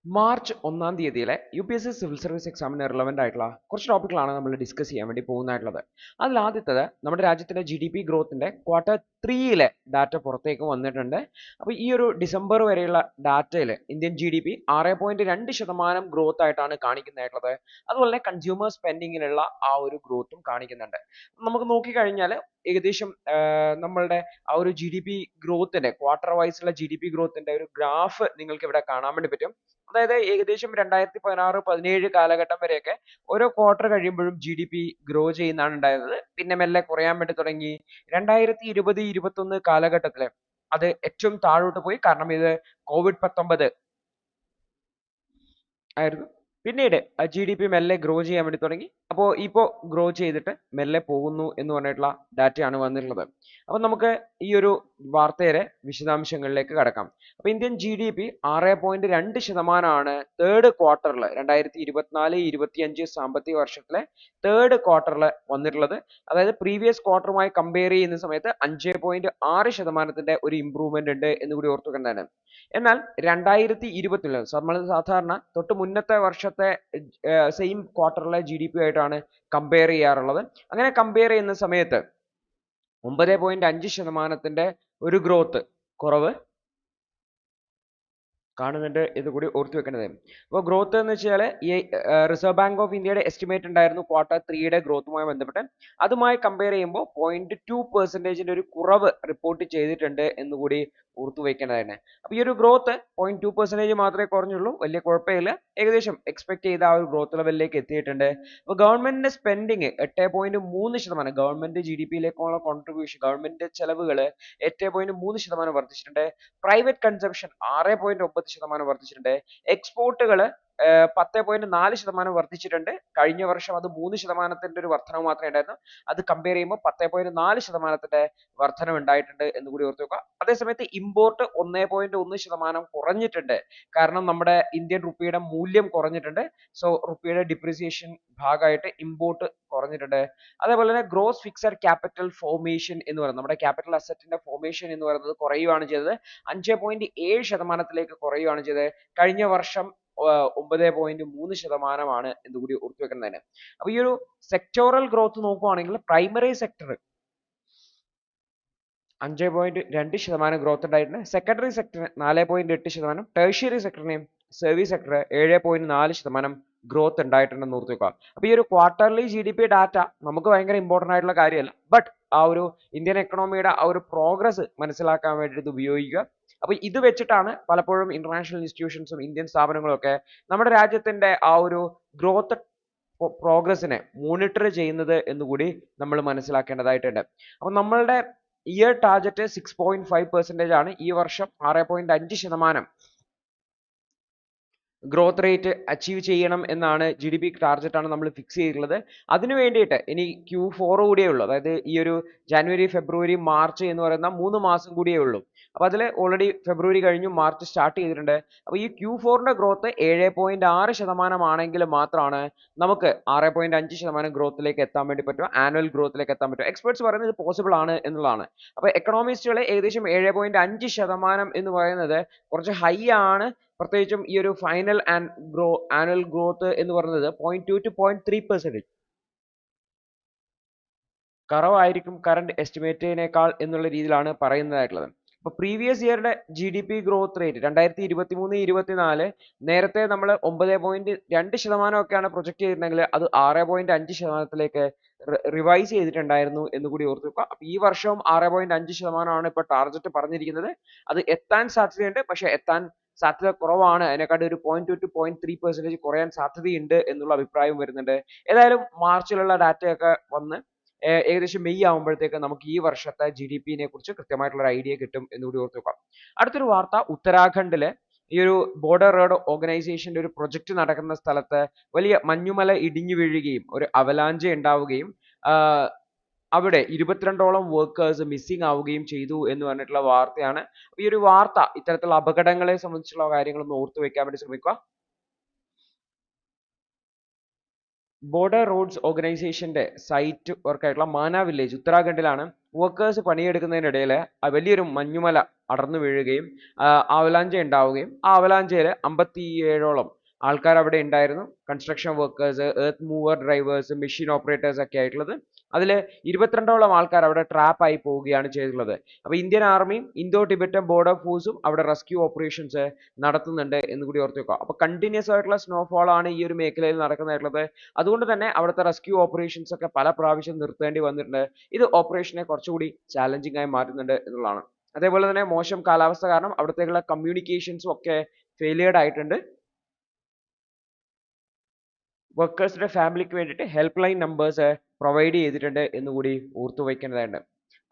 March 1-ാം തീയതിയിലെ UPSC civil service എക്സാമിന് relevant ആയിട്ടുള്ള കുറച്ച് ടോപ്പിക്കുകളാണ് നമ്മൾ ഡിസ്കസ് ചെയ്യാൻ വേണ്ടി പോകുന്നതായിട്ടുള്ളത്. അതിൽ ആദ്യത്തേത് നമ്മുടെ രാജ്യത്തിന്റെ GDP ഗ്രോത്തിന്റെ Q3 ഡാറ്റ പുറത്തേക്ക് വന്നിട്ടുണ്ട്. അപ്പോൾ ഈ ഒരു ഡിസംബർ വരെയുള്ള ഡാറ്റയിൽ ഇന്ത്യൻ GDP 6.2% ഗ്രോത്ത് ആയിട്ടാണ് കാണിക്കുന്നതായിട്ടുള്ളത്. അതുപോലെ കൺസ്യൂമർ സ്പെൻഡിങ്ങിലുള്ള ആ ഒരു ഗ്രോത്തും കാണിക്കുന്നുണ്ട്. നമുക്ക് നോക്കിക്കഴിഞ്ഞാൽ ഏകദേശം നമ്മളുടെ ആ ഒരു GDP ഗ്രോത്തിന്റെ ക്വാർട്ടർ വൈസുള്ള GDP ഗ്രോത്തിന്റെ ഒരു ഗ്രാഫ് നിങ്ങൾക്ക് ഇവിടെ കാണാൻ വേണ്ടി പറ്റും. അതായത് ഏകദേശം 2016-17 കാലഘട്ടം വരെയൊക്കെ ഓരോ ക്വാർട്ടർ കഴിയുമ്പോഴും GDP ഗ്രോ ചെയ്യുന്നതാണ് ഉണ്ടായിരുന്നത്. പിന്നെ മെല്ലെ കുറയാൻ വേണ്ടി തുടങ്ങി. 2020-21 കാലഘട്ടത്തിൽ അത് ഏറ്റവും താഴോട്ട് പോയി. കാരണം ഇത് COVID-19 ആയിരുന്നു. പിന്നീട് GDP മെല്ലെ ഗ്രോ ചെയ്യാൻ വേണ്ടി തുടങ്ങി. അപ്പോൾ ഇപ്പോൾ ഗ്രോ ചെയ്തിട്ട് മെല്ലെ പോകുന്നു എന്ന് പറഞ്ഞിട്ടുള്ള ഡാറ്റയാണ് വന്നിട്ടുള്ളത്. അപ്പോൾ നമുക്ക് ഈ ഒരു വാർത്തയുടെ വിശദാംശങ്ങളിലേക്ക് കടക്കാം. അപ്പോൾ ഇന്ത്യൻ GDP 6.2% തേർഡ് ക്വാർട്ടറിൽ 2024-25 സാമ്പത്തിക വർഷത്തിലെ തേർഡ് ക്വാർട്ടറിൽ വന്നിട്ടുള്ളത്. അതായത് പ്രീവിയസ് ക്വാർട്ടറുമായി കമ്പയർ ചെയ്യുന്ന സമയത്ത് 5.6% ഒരു ഇംപ്രൂവ്മെന്റ് ഉണ്ട് എന്ന് കൂടി ഓർത്തു വെക്കേണ്ടതാണ്. എന്നാൽ 2020 നമ്മൾ സാധാരണ തൊട്ട് മുന്നത്തെ വർഷത്തെ സെയിം ക്വാർട്ടറിലെ GDP ആയിട്ടാണ് കമ്പയർ ചെയ്യാറുള്ളത്. അങ്ങനെ കമ്പയർ ചെയ്യുന്ന സമയത്ത് 9.5% ഒരു ഗ്രോത്ത് കുറവ് കാണുന്നുണ്ട് എന്ന് കൂടി ഓർത്തു വെക്കേണ്ടത്. അപ്പോൾ ഗ്രോത്ത് എന്ന് വെച്ചാൽ ഈ റിസർവ് ബാങ്ക് ഓഫ് ഇന്ത്യയുടെ എസ്റ്റിമേറ്റ് ഉണ്ടായിരുന്നു Q3 ഗ്രോത്തുമായി ബന്ധപ്പെട്ട്. അതുമായി കമ്പയർ ചെയ്യുമ്പോൾ 0.2% ഒരു കുറവ് റിപ്പോർട്ട് ചെയ്തിട്ടുണ്ട് എന്ന് കൂടി ഓർത്തു വെക്കേണ്ടതാണ്. അപ്പോൾ ഈ ഒരു ഗ്രോത്ത് 0.2% മാത്രമേ കുറഞ്ഞുള്ളൂ. വലിയ കുഴപ്പമില്ല. ഏകദേശം എക്സ്പെക്ട് ചെയ്ത ആ ഒരു ഗ്രോത്ത് ലെവലിലേക്ക് എത്തിയിട്ടുണ്ട്. അപ്പോൾ ഗവൺമെന്റിന്റെ സ്പെൻഡിങ് 8.3%, ഗവൺമെന്റ് GDP-യിലേക്കുള്ള കോൺട്രിബ്യൂഷൻ, ഗവൺമെന്റ് ചെലവുകൾ 8.3% വർദ്ധിച്ചിട്ടുണ്ട്. പ്രൈവറ്റ് കൺസംഷൻ 6.9% വർദ്ധിച്ചിട്ടുണ്ട്. എക്സ്പോർട്ടുകൾ 10.4% വർദ്ധിച്ചിട്ടുണ്ട്. കഴിഞ്ഞ വർഷം അത് 3% ഒരു വർധനവ് മാത്രമേ ഉണ്ടായിരുന്നു. അത് കമ്പയർ ചെയ്യുമ്പോൾ 10.4% വർധനവ് ഉണ്ടായിട്ടുണ്ട് എന്ന് കൂടി ഓർത്തു വെക്കുക. അതേസമയത്ത് ഇമ്പോർട്ട് 1.1% കുറഞ്ഞിട്ടുണ്ട്. കാരണം നമ്മുടെ ഇന്ത്യൻ റുപ്പിയുടെ മൂല്യം കുറഞ്ഞിട്ടുണ്ട്. സോ റുപ്പിയുടെ ഡിപ്രിസിയേഷൻ ഭാഗമായിട്ട് ഇമ്പോർട്ട് കുറഞ്ഞിട്ടുണ്ട്. അതേപോലെ തന്നെ ഗ്രോസ് ഫിക്സഡ് ക്യാപിറ്റൽ ഫോർമേഷൻ എന്ന് പറയുന്നത്, നമ്മുടെ ക്യാപിറ്റൽ അസറ്റിന്റെ ഫോർമേഷൻ എന്ന് പറയുന്നത് കുറയുകയാണ് ചെയ്തത്. 5.7% കുറയുകയാണ് ചെയ്തത്. കഴിഞ്ഞ വർഷം 9.3% എന്ന് കൂടി ഓർത്തു വെക്കുന്നതാണ്. അപ്പൊ ഈ ഒരു സെക്ടോറൽ ഗ്രോത്ത് നോക്കുവാണെങ്കിൽ പ്രൈമറി സെക്ടർ 5.2% ഗ്രോത്ത് ഉണ്ടായിട്ടുണ്ട്. സെക്കൻഡറി സെക്ടറിന് 4.8%, ടെർഷ്യറി സെക്ടറിനെയും സർവീസ് സെക്ടർ 7.4% ഗ്രോത്ത് ഉണ്ടായിട്ടുണ്ടെന്ന് ഓർത്തു വെക്കുക. അപ്പൊ ഈ ഒരു ക്വാർട്ടർലി GDP ഡാറ്റ നമുക്ക് ഭയങ്കര ഇമ്പോർട്ടന്റ് ആയിട്ടുള്ള കാര്യമല്ല, ബട്ട് ആ ഒരു ഇന്ത്യൻ എക്കണോമിയുടെ ആ ഒരു പ്രോഗ്രസ് മനസ്സിലാക്കാൻ വേണ്ടിയിട്ട് ഇത് ഉപയോഗിക്കുക. അപ്പൊ ഇത് വെച്ചിട്ടാണ് പലപ്പോഴും ഇന്റർനാഷണൽ ഇൻസ്റ്റിറ്റ്യൂഷൻസും ഇന്ത്യൻ സ്ഥാപനങ്ങളും ഒക്കെ നമ്മുടെ രാജ്യത്തിന്റെ ആ ഒരു ഗ്രോത്ത് പ്രോഗ്രസിനെ മോണിറ്റർ ചെയ്യുന്നത് എന്നുകൂടി നമ്മൾ മനസ്സിലാക്കേണ്ടതായിട്ടുണ്ട്. അപ്പൊ നമ്മളുടെ ഇയർ ടാർഗറ്റ് 6.5% ആണ്. ഈ വർഷം 6.5% ഗ്രോത്ത് റേറ്റ് അച്ചീവ് ചെയ്യണം എന്നാണ് GDP ടാർഗറ്റ് ആണ് നമ്മൾ ഫിക്സ് ചെയ്തിട്ടുള്ളത്. അതിനു വേണ്ടിയിട്ട് ഇനി Q4 കൂടിയേ ഉള്ളൂ. അതായത് ഈ ഒരു ജനുവരി, ഫെബ്രുവരി, മാർച്ച് എന്ന് പറയുന്ന 3 മാസം കൂടിയേ ഉള്ളൂ. അപ്പോൾ അതിൽ ഓൾറെഡി ഫെബ്രുവരി കഴിഞ്ഞു, മാർച്ച് സ്റ്റാർട്ട് ചെയ്തിട്ടുണ്ട്. അപ്പോൾ ഈ Q4ന്റെ ഗ്രോത്ത് 7.6% ആണെങ്കിൽ മാത്രമാണ് നമുക്ക് 6.5% ഗ്രോത്തിലേക്ക് എത്താൻ വേണ്ടി പറ്റും, ആനുവൽ ഗ്രോത്തിലേക്ക് എത്താൻ പറ്റും. എക്സ്പെർട്സ് പറയുന്നത് ഇത് പോസിബിൾ ആണ് എന്നുള്ളതാണ്. അപ്പോൾ എക്കണോമിസ്റ്റുകൾ ഏകദേശം 7.5% എന്ന് പറയുന്നത് കുറച്ച് ഹൈ ആണ്. പ്രത്യേകിച്ചും ഈ ഒരു ഫൈനൽ ആനുവൽ ഗ്രോത്ത് എന്ന് പറയുന്നത് 0.2 to 0.3% കുറവായിരിക്കും കറന്റ് എസ്റ്റിമേറ്റിനേക്കാൾ എന്നുള്ള രീതിയിലാണ് പറയുന്നതായിട്ടുള്ളത്. അപ്പോൾ പ്രീവിയസ് ഇയറുടെ GDP ഗ്രോത്ത് റേറ്റ് 2023-24 നേരത്തെ നമ്മൾ 9.2% ഒക്കെയാണ് പ്രൊജക്ട് ചെയ്തിട്ടുണ്ടെങ്കിൽ അത് 6.5%ത്തിലേക്ക് റിവൈസ് ചെയ്തിട്ടുണ്ടായിരുന്നു എന്ന് കൂടി ഓർത്തു വെക്കുക. അപ്പോൾ ഈ വർഷവും 6.5% ഇപ്പോൾ ടാർഗറ്റ് പറഞ്ഞിരിക്കുന്നത്. അത് എത്താൻ സാധ്യതയുണ്ട്, പക്ഷെ എത്താൻ സാധ്യത കുറവാണ്. അതിനെക്കാട്ടി ഒരു 0.2 to 0.3% കുറയാൻ സാധ്യതയുണ്ട് എന്നുള്ള അഭിപ്രായം വരുന്നുണ്ട്. ഏതായാലും മാർച്ചിലുള്ള ഡാറ്റയൊക്കെ വന്ന് ഏകദേശം മെയ് ആകുമ്പോഴത്തേക്ക് നമുക്ക് ഈ വർഷത്തെ GDP-നെ കുറിച്ച് കൃത്യമായിട്ടുള്ള ഒരു ഐഡിയ കിട്ടും എന്നുകൂടി ഓർത്തു വെക്കാം. അടുത്തൊരു വാർത്ത, ഉത്തരാഖണ്ഡിലെ ഈ ഒരു ബോർഡർ റോഡ് ഓർഗനൈസേഷന്റെ ഒരു പ്രൊജക്ട് നടക്കുന്ന സ്ഥലത്ത് വലിയ മഞ്ഞുമല ഇടിഞ്ഞു വീഴുകയും ഒരു അവലാഞ്ച ഉണ്ടാവുകയും അവിടെ 22ഓളം വർക്കേഴ്സ് മിസ്സിംഗ് ആവുകയും ചെയ്തു എന്ന് പറഞ്ഞിട്ടുള്ള വാർത്തയാണ്. ഈ ഒരു വാർത്ത ഇത്തരത്തിലുള്ള അപകടങ്ങളെ സംബന്ധിച്ചുള്ള കാര്യങ്ങളൊന്ന് ഓർത്തു വെക്കാൻ വേണ്ടി ശ്രമിക്കുക. ബോർഡർ റോഡ്സ് ഓർഗനൈസേഷന്റെ സൈറ്റ് വർക്കായിട്ടുള്ള മാന വില്ലേജ് ഉത്തരാഖണ്ഡിലാണ്. വർക്കേഴ്സ് പണിയെടുക്കുന്നതിനിടയിൽ വലിയൊരു മഞ്ഞുമല അടർന്നു വീഴുകയും അവലാഞ്ച ഉണ്ടാവുകയും ആ അവലാഞ്ചയിൽ 57ഓളം ആൾക്കാർ അവിടെ ഉണ്ടായിരുന്നു. Construction workers, earth mover drivers, machine operators ഒക്കെ ആയിട്ടുള്ളത്. അതിൽ 22ഓളം ആൾക്കാർ അവിടെ ട്രാപ്പ് ആയി പോവുകയാണ് ചെയ്തിട്ടുള്ളത്. അപ്പോൾ ഇന്ത്യൻ ആർമിയും ഇന്തോ ടിബറ്റൻ ബോർഡർ ഫോഴ്സും അവിടെ റെസ്ക്യൂ ഓപ്പറേഷൻസ് നടത്തുന്നുണ്ട് എന്ന് കൂടി ഓർത്ത് വെക്കുക. അപ്പോൾ കണ്ടിന്യൂസ് ആയിട്ടുള്ള സ്നോഫോൾ ആണ് ഈ ഒരു മേഖലയിൽ നടക്കുന്നതായിട്ടുള്ളത്. അതുകൊണ്ട് തന്നെ അവിടുത്തെ റെസ്ക്യൂ ഓപ്പറേഷൻസ് ഒക്കെ പല പ്രാവശ്യം നിർത്തേണ്ടി വന്നിട്ടുണ്ട്. ഇത് ഓപ്പറേഷനെ കുറച്ചുകൂടി ചാലഞ്ചിങ് ആയി മാറ്റുന്നുണ്ട് എന്നുള്ളതാണ്. അതേപോലെ തന്നെ മോശം കാലാവസ്ഥ കാരണം അവിടത്തേക്കുള്ള കമ്മ്യൂണിക്കേഷൻസും ഒക്കെ ഫെയിലിയർഡ് ആയിട്ടുണ്ട്. വർക്കേഴ്സിന്റെ ഫാമിലിക്ക് വേണ്ടിയിട്ട് ഹെൽപ്പ് ലൈൻ നമ്പേഴ്സ് പ്രൊവൈഡ് ചെയ്തിട്ടുണ്ട് എന്ന് കൂടി ഓർത്തു വയ്ക്കേണ്ടതുണ്ട്.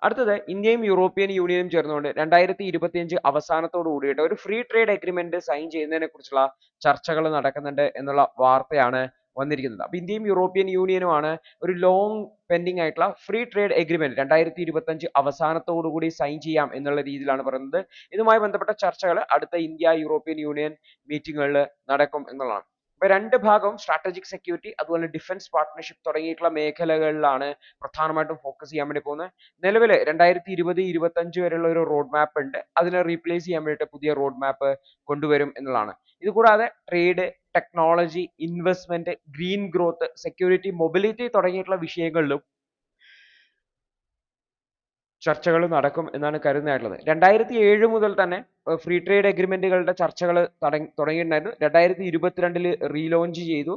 അടുത്തത് ഇന്ത്യയും യൂറോപ്യൻ യൂണിയനും ചേർന്നുകൊണ്ട് 2025 അവസാനത്തോട് കൂടിയിട്ട് ഒരു ഫ്രീ ട്രേഡ് എഗ്രിമെന്റ് സൈൻ ചെയ്യുന്നതിനെ കുറിച്ചുള്ള ചർച്ചകൾ നടക്കുന്നുണ്ട് എന്നുള്ള വാർത്തയാണ് വന്നിരിക്കുന്നത്. അപ്പൊ ഇന്ത്യയും യൂറോപ്യൻ യൂണിയനുമാണ് ഒരു ലോങ് പെൻഡിങ് ആയിട്ടുള്ള ഫ്രീ ട്രേഡ് എഗ്രിമെന്റ് 2025 അവസാനത്തോടു കൂടി സൈൻ ചെയ്യാം എന്നുള്ള രീതിയിലാണ് പറയുന്നത്. ഇതുമായി ബന്ധപ്പെട്ട ചർച്ചകൾ അടുത്ത ഇന്ത്യ യൂറോപ്യൻ യൂണിയൻ മീറ്റിങ്ങുകളിൽ നടക്കും എന്നുള്ളതാണ്. അപ്പൊ രണ്ട് ഭാഗവും സ്ട്രാറ്റജിക് സെക്യൂരിറ്റി അതുപോലെ ഡിഫൻസ് പാർട്ട്ണർഷിപ്പ് തുടങ്ങിയിട്ടുള്ള മേഖലകളിലാണ് പ്രധാനമായിട്ടും ഫോക്കസ് ചെയ്യാൻ വേണ്ടി പോകുന്നത്. നിലവിൽ 2020-25 വരെയുള്ള ഒരു റോഡ് മാപ്പ് ഉണ്ട്. അതിനെ റീപ്ലേസ് ചെയ്യാൻ വേണ്ടിയിട്ട് പുതിയ റോഡ് മാപ്പ് കൊണ്ടുവരും എന്നുള്ളതാണ്. ഇത് കൂടാതെ trade, technology, investment, green growth, security, mobility തുടങ്ങിയിട്ടുള്ള വിഷയങ്ങളിലും ചർച്ചകൾ നടക്കും എന്നാണ് കരുതുന്നതായിട്ടുള്ളത്. 2007 മുതൽ തന്നെ ഫ്രീ ട്രേഡ് എഗ്രിമെന്റുകളുടെ ചർച്ചകൾ തുടങ്ങിയിട്ടുണ്ടായിരുന്നു. 2022 റീലോഞ്ച് ചെയ്തു.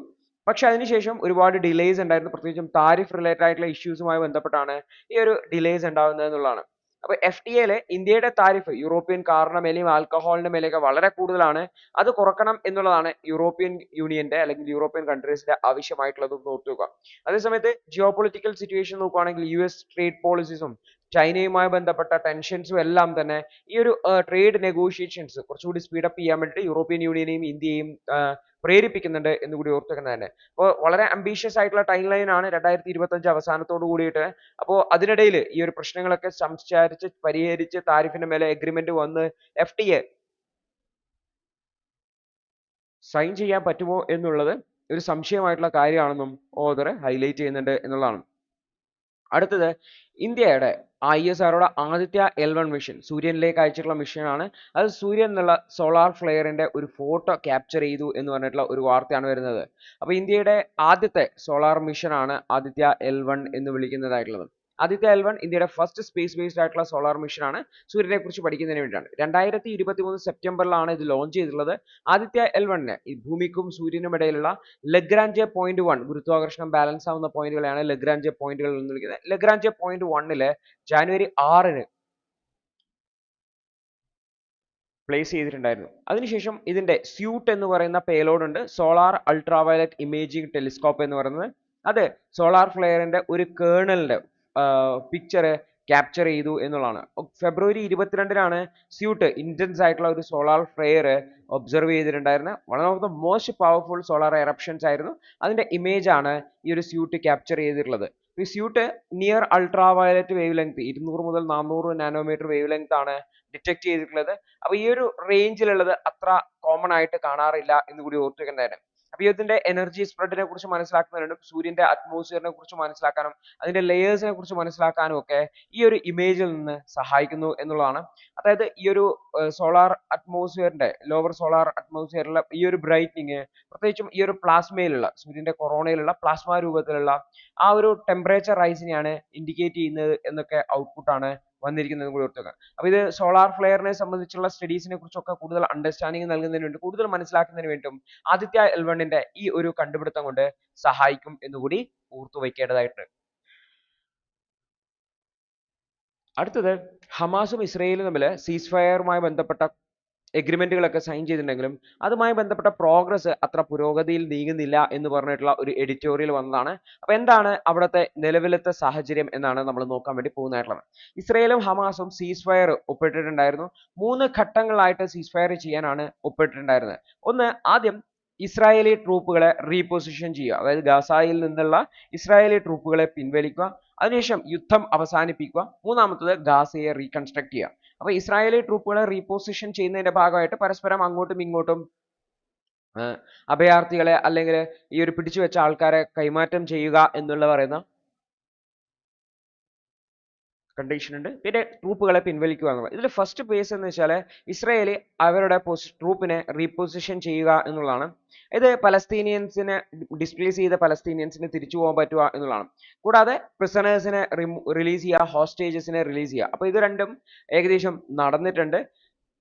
പക്ഷെ അതിനുശേഷം ഒരുപാട് ഡിലേസ് ഉണ്ടായിരുന്നു. പ്രത്യേകിച്ചും താരിഫ് റിലേറ്റഡ് ആയിട്ടുള്ള ഇഷ്യൂസുമായി ബന്ധപ്പെട്ടാണ് ഈ ഒരു ഡിലേസ് ഉണ്ടാകുന്നത് എന്നുള്ളതാണ്. അപ്പോൾ FTA ഇന്ത്യയുടെ താരിഫ് യൂറോപ്യൻ കാറിന്റെ മേലെയും ആൽക്കഹോളിന്റെ മേലെയൊക്കെ വളരെ കൂടുതലാണ്. അത് കുറക്കണം എന്നുള്ളതാണ് യൂറോപ്യൻ യൂണിയന്റെ അല്ലെങ്കിൽ യൂറോപ്യൻ കൺട്രീസിന്റെ ആവശ്യമായിട്ടുള്ളത് എന്ന് ഓർത്തു വെക്കുക. അതേസമയത്ത് ജിയോ പൊളിറ്റിക്കൽ സിറ്റുവേഷൻ നോക്കുകയാണെങ്കിൽ US ട്രേഡ് പോളിസീസും ചൈനയുമായി ബന്ധപ്പെട്ട ടെൻഷൻസും എല്ലാം തന്നെ ഈ ഒരു ട്രേഡ് നെഗോഷിയേഷൻസ് കുറച്ചുകൂടി സ്പീഡപ്പ് ചെയ്യാൻ വേണ്ടിയിട്ട് യൂറോപ്യൻ യൂണിയനെയും ഇന്ത്യയെയും പ്രേരിപ്പിക്കുന്നുണ്ട് എന്ന് കൂടി ഓർത്ത് വെക്കുന്നത് തന്നെ. അപ്പോൾ വളരെ അംബീഷ്യസ് ആയിട്ടുള്ള ടൈം ലൈൻ ആണ് 2025 അവസാനത്തോട് കൂടിയിട്ട്. അപ്പോൾ അതിനിടയിൽ ഈ ഒരു പ്രശ്നങ്ങളൊക്കെ സംസാരിച്ച് പരിഹരിച്ച് താരിഫിന്റെ മേലെ എഗ്രിമെന്റ് വന്ന് FTA സൈൻ ചെയ്യാൻ പറ്റുമോ എന്നുള്ളത് ഒരു സംശയമായിട്ടുള്ള കാര്യമാണെന്നും ഓഥർ ഹൈലൈറ്റ് ചെയ്യുന്നുണ്ട് എന്നുള്ളതാണ്. അടുത്തത് ഇന്ത്യയുടെ ISROയുടെ ആദിത്യ L1 മിഷൻ സൂര്യനിലേക്ക് അയച്ചിട്ടുള്ള മിഷനാണ്. അത് സൂര്യൻ എന്നുള്ള സോളാർ ഫ്ലെയറിന്റെ ഒരു ഫോട്ടോ ക്യാപ്ചർ ചെയ്തു എന്ന് പറഞ്ഞിട്ടുള്ള ഒരു വാർത്തയാണ് വരുന്നത്. അപ്പോൾ ഇന്ത്യയുടെ ആദ്യത്തെ സോളാർ മിഷനാണ് ആദിത്യ L1 എന്ന് വിളിക്കുന്നതായിട്ടുള്ളത്. ആദിത്യ L1 ഇന്ത്യയുടെ ഫസ്റ്റ് സ്പേസ് ബേസ്ഡ് ആയിട്ടുള്ള സോളാർ മിഷനാണ്. സൂര്യനെ കുറിച്ച് പഠിക്കുന്നതിന് വേണ്ടിയാണ്. 2023 സെപ്റ്റംബറിലാണ് ഇത് ലോഞ്ച് ചെയ്തിട്ടുള്ളത്. ആദിത്യ L1 ഈ ഭൂമിക്കും സൂര്യനും ഇടയിലുള്ള ലഗ്രാഞ്ച് പോയിന്റ് 1 ഗുരുത്വാകർഷണം ബാലൻസ് ആവുന്ന പോയിന്റുകളെയാണ് ലഗ്രാഞ്ച് പോയിന്റുകൾ എന്ന് വിളിക്കുന്നത്. ലഗ്രാഞ്ച് പോയിന്റ് 1 ജാനുവരി 6 പ്ലേസ് ചെയ്തിട്ടുണ്ടായിരുന്നു. അതിനുശേഷം ഇതിന്റെ സ്യൂട്ട് എന്ന് പറയുന്ന പേലോഡ് ഉണ്ട്. സോളാർ അൾട്രാവയലറ്റ് ഇമേജിംഗ് ടെലിസ്കോപ്പ് എന്ന് പറയുന്നത്. അത് സോളാർ ഫ്ലെയറിന്റെ ഒരു കേർണലിന്റെ പിക്ചർ ക്യാപ്ചർ ചെയ്തു എന്നുള്ളതാണ്. ഫെബ്രുവരി 22 സ്യൂട്ട് ഇന്റൻസ് ആയിട്ടുള്ള ഒരു സോളാർ ഫ്ലെയർ ഒബ്സർവ് ചെയ്തിട്ടുണ്ടായിരുന്നത്. One of the most powerful solar eruptions ആയിരുന്നു. അതിന്റെ ഇമേജ് ആണ് ഈ ഒരു സ്യൂട്ട് ക്യാപ്ചർ ചെയ്തിട്ടുള്ളത്. ഈ SUIT near ultraviolet wavelength 200 മുതൽ 400 നാനോമീറ്റർ വേവ് ലെങ്ത് ആണ് ഡിറ്റക്ട് ചെയ്തിട്ടുള്ളത്. അപ്പോൾ ഈ ഒരു റേഞ്ചിലുള്ളത് അത്ര കോമൺ ആയിട്ട് കാണാറില്ല എന്ന് കൂടി ഓർത്ത് വെക്കേണ്ടതാണ്. അപ്പോൾ ഇതിന്റെ എനർജി സ്പ്രെഡിനെ കുറിച്ച് മനസ്സിലാക്കുന്നതിനും സൂര്യന്റെ അറ്റ്മോസ്ഫിയറിനെ കുറിച്ച് മനസ്സിലാക്കാനും അതിന്റെ ലെയേഴ്സിനെ കുറിച്ച് മനസ്സിലാക്കാനും ഒക്കെ ഈ ഒരു ഇമേജിൽ നിന്ന് സഹായിക്കുന്നു എന്നുള്ളതാണ്. അതായത് ഈ ഒരു സോളാർ അറ്റ്മോസ്ഫിയറിന്റെ ലോവർ സോളാർ അറ്റ്മോസ്ഫിയറിലെ ഈ ഒരു ബ്രൈറ്റനിങ് പ്രത്യേകിച്ചും ഈ ഒരു പ്ലാസ്മയിലുള്ള സൂര്യന്റെ കൊറോണയിലുള്ള പ്ലാസ്മ രൂപത്തിലുള്ള ആ ഒരു ടെമ്പറേച്ചർ റൈസിനെയാണ് ഇൻഡിക്കേറ്റ് ചെയ്യുന്നത് എന്നൊക്കെ ഔട്ട്പുട്ട് ആണ് വന്നിരിക്കുന്നത് കൂടി ഓർത്ത് വെക്കുക. അപ്പോൾ ഇത് സോളാർ ഫ്ലെയറിനെ സംബന്ധിച്ചുള്ള സ്റ്റഡീസിനെ കുറിച്ചൊക്കെ കൂടുതൽ അണ്ടർസ്റ്റാൻഡിംഗ് നൽകുന്നതിന് വേണ്ടി കൂടുതൽ മനസ്സിലാക്കുന്നതിന് വേണ്ടിയും ആദിത്യ L1 ഈ ഒരു കണ്ടുപിടുത്തം കൊണ്ട് സഹായിക്കും എന്നുകൂടി ഓർത്തു വയ്ക്കേണ്ടതായിട്ടുണ്ട്. അടുത്തത് ഹമാസും ഇസ്രയേലും തമ്മിൽ സീസ് ഫയറുമായി ബന്ധപ്പെട്ട എഗ്രിമെന്റുകളൊക്കെ സൈൻ ചെയ്തിട്ടുണ്ടെങ്കിലും അതുമായി ബന്ധപ്പെട്ട പ്രോഗ്രസ് അത്ര പുരോഗതിയിൽ നീങ്ങുന്നില്ല എന്ന് പറഞ്ഞിട്ടുള്ള ഒരു എഡിറ്റോറിയൽ വന്നതാണ്. അപ്പോൾ എന്താണ് അവിടുത്തെ നിലവിലത്തെ സാഹചര്യം എന്നാണ് നമ്മൾ നോക്കാൻ വേണ്ടി പോകുന്നതായിട്ടുള്ളത്. ഇസ്രയേലും ഹമാസും സീസ് ഫയർ ഒപ്പിട്ടിട്ടുണ്ടായിരുന്നു. 3 ഘട്ടങ്ങളായിട്ട് സീസ് ഫയർ ചെയ്യാനാണ് ഒപ്പിട്ടിട്ടുണ്ടായിരുന്നത്. ഒന്ന്, ആദ്യം ഇസ്രായേലി ട്രൂപ്പുകളെ റീപൊസിഷൻ ചെയ്യുക, അതായത് ഗാസയിൽ നിന്നുള്ള ഇസ്രായേലി ട്രൂപ്പുകളെ പിൻവലിക്കുക. അതിനുശേഷം യുദ്ധം അവസാനിപ്പിക്കുക. മൂന്നാമത്തത് ഗാസയെ റീകൺസ്ട്രക്ട് ചെയ്യുക. അപ്പോൾ ഇസ്രായേലി ട്രൂപ്പുകളെ റീപൊസിഷൻ ചെയ്യുന്നതിന്റെ ഭാഗമായിട്ട് പരസ്പരം അങ്ങോട്ടും ഇങ്ങോട്ടും അഭയാർത്ഥികളെ അല്ലെങ്കിൽ ഈ ഒരു പിടിച്ചു വെച്ച ആൾക്കാരെ കൈമാറ്റം ചെയ്യുക എന്നുള്ള പറയുന്ന കണ്ടീഷൻ ഉണ്ട്. പിന്നെ ട്രൂപ്പുകളെ പിൻവലിക്കുക എന്നുള്ളത്. ഇതിൽ ഫസ്റ്റ് ഫേസ് എന്ന് വെച്ചാൽ ഇസ്രായേൽ അവരുടെ ട്രൂപ്പിനെ റീപൊസിഷൻ ചെയ്യുക എന്നുള്ളതാണ്. ഇത് പലസ്തീനിയൻസിനെ ഡിസ്പ്ലേസ് ചെയ്ത പലസ്തീനിയൻസിന് തിരിച്ചു പോകാൻ പറ്റുക എന്നുള്ളതാണ്. കൂടാതെ പ്രിസണേഴ്സിനെ റിലീസ് ചെയ്യുക, ഹോസ്റ്റേജസിനെ റിലീസ് ചെയ്യുക. അപ്പോൾ ഇത് രണ്ടും ഏകദേശം നടന്നിട്ടുണ്ട്.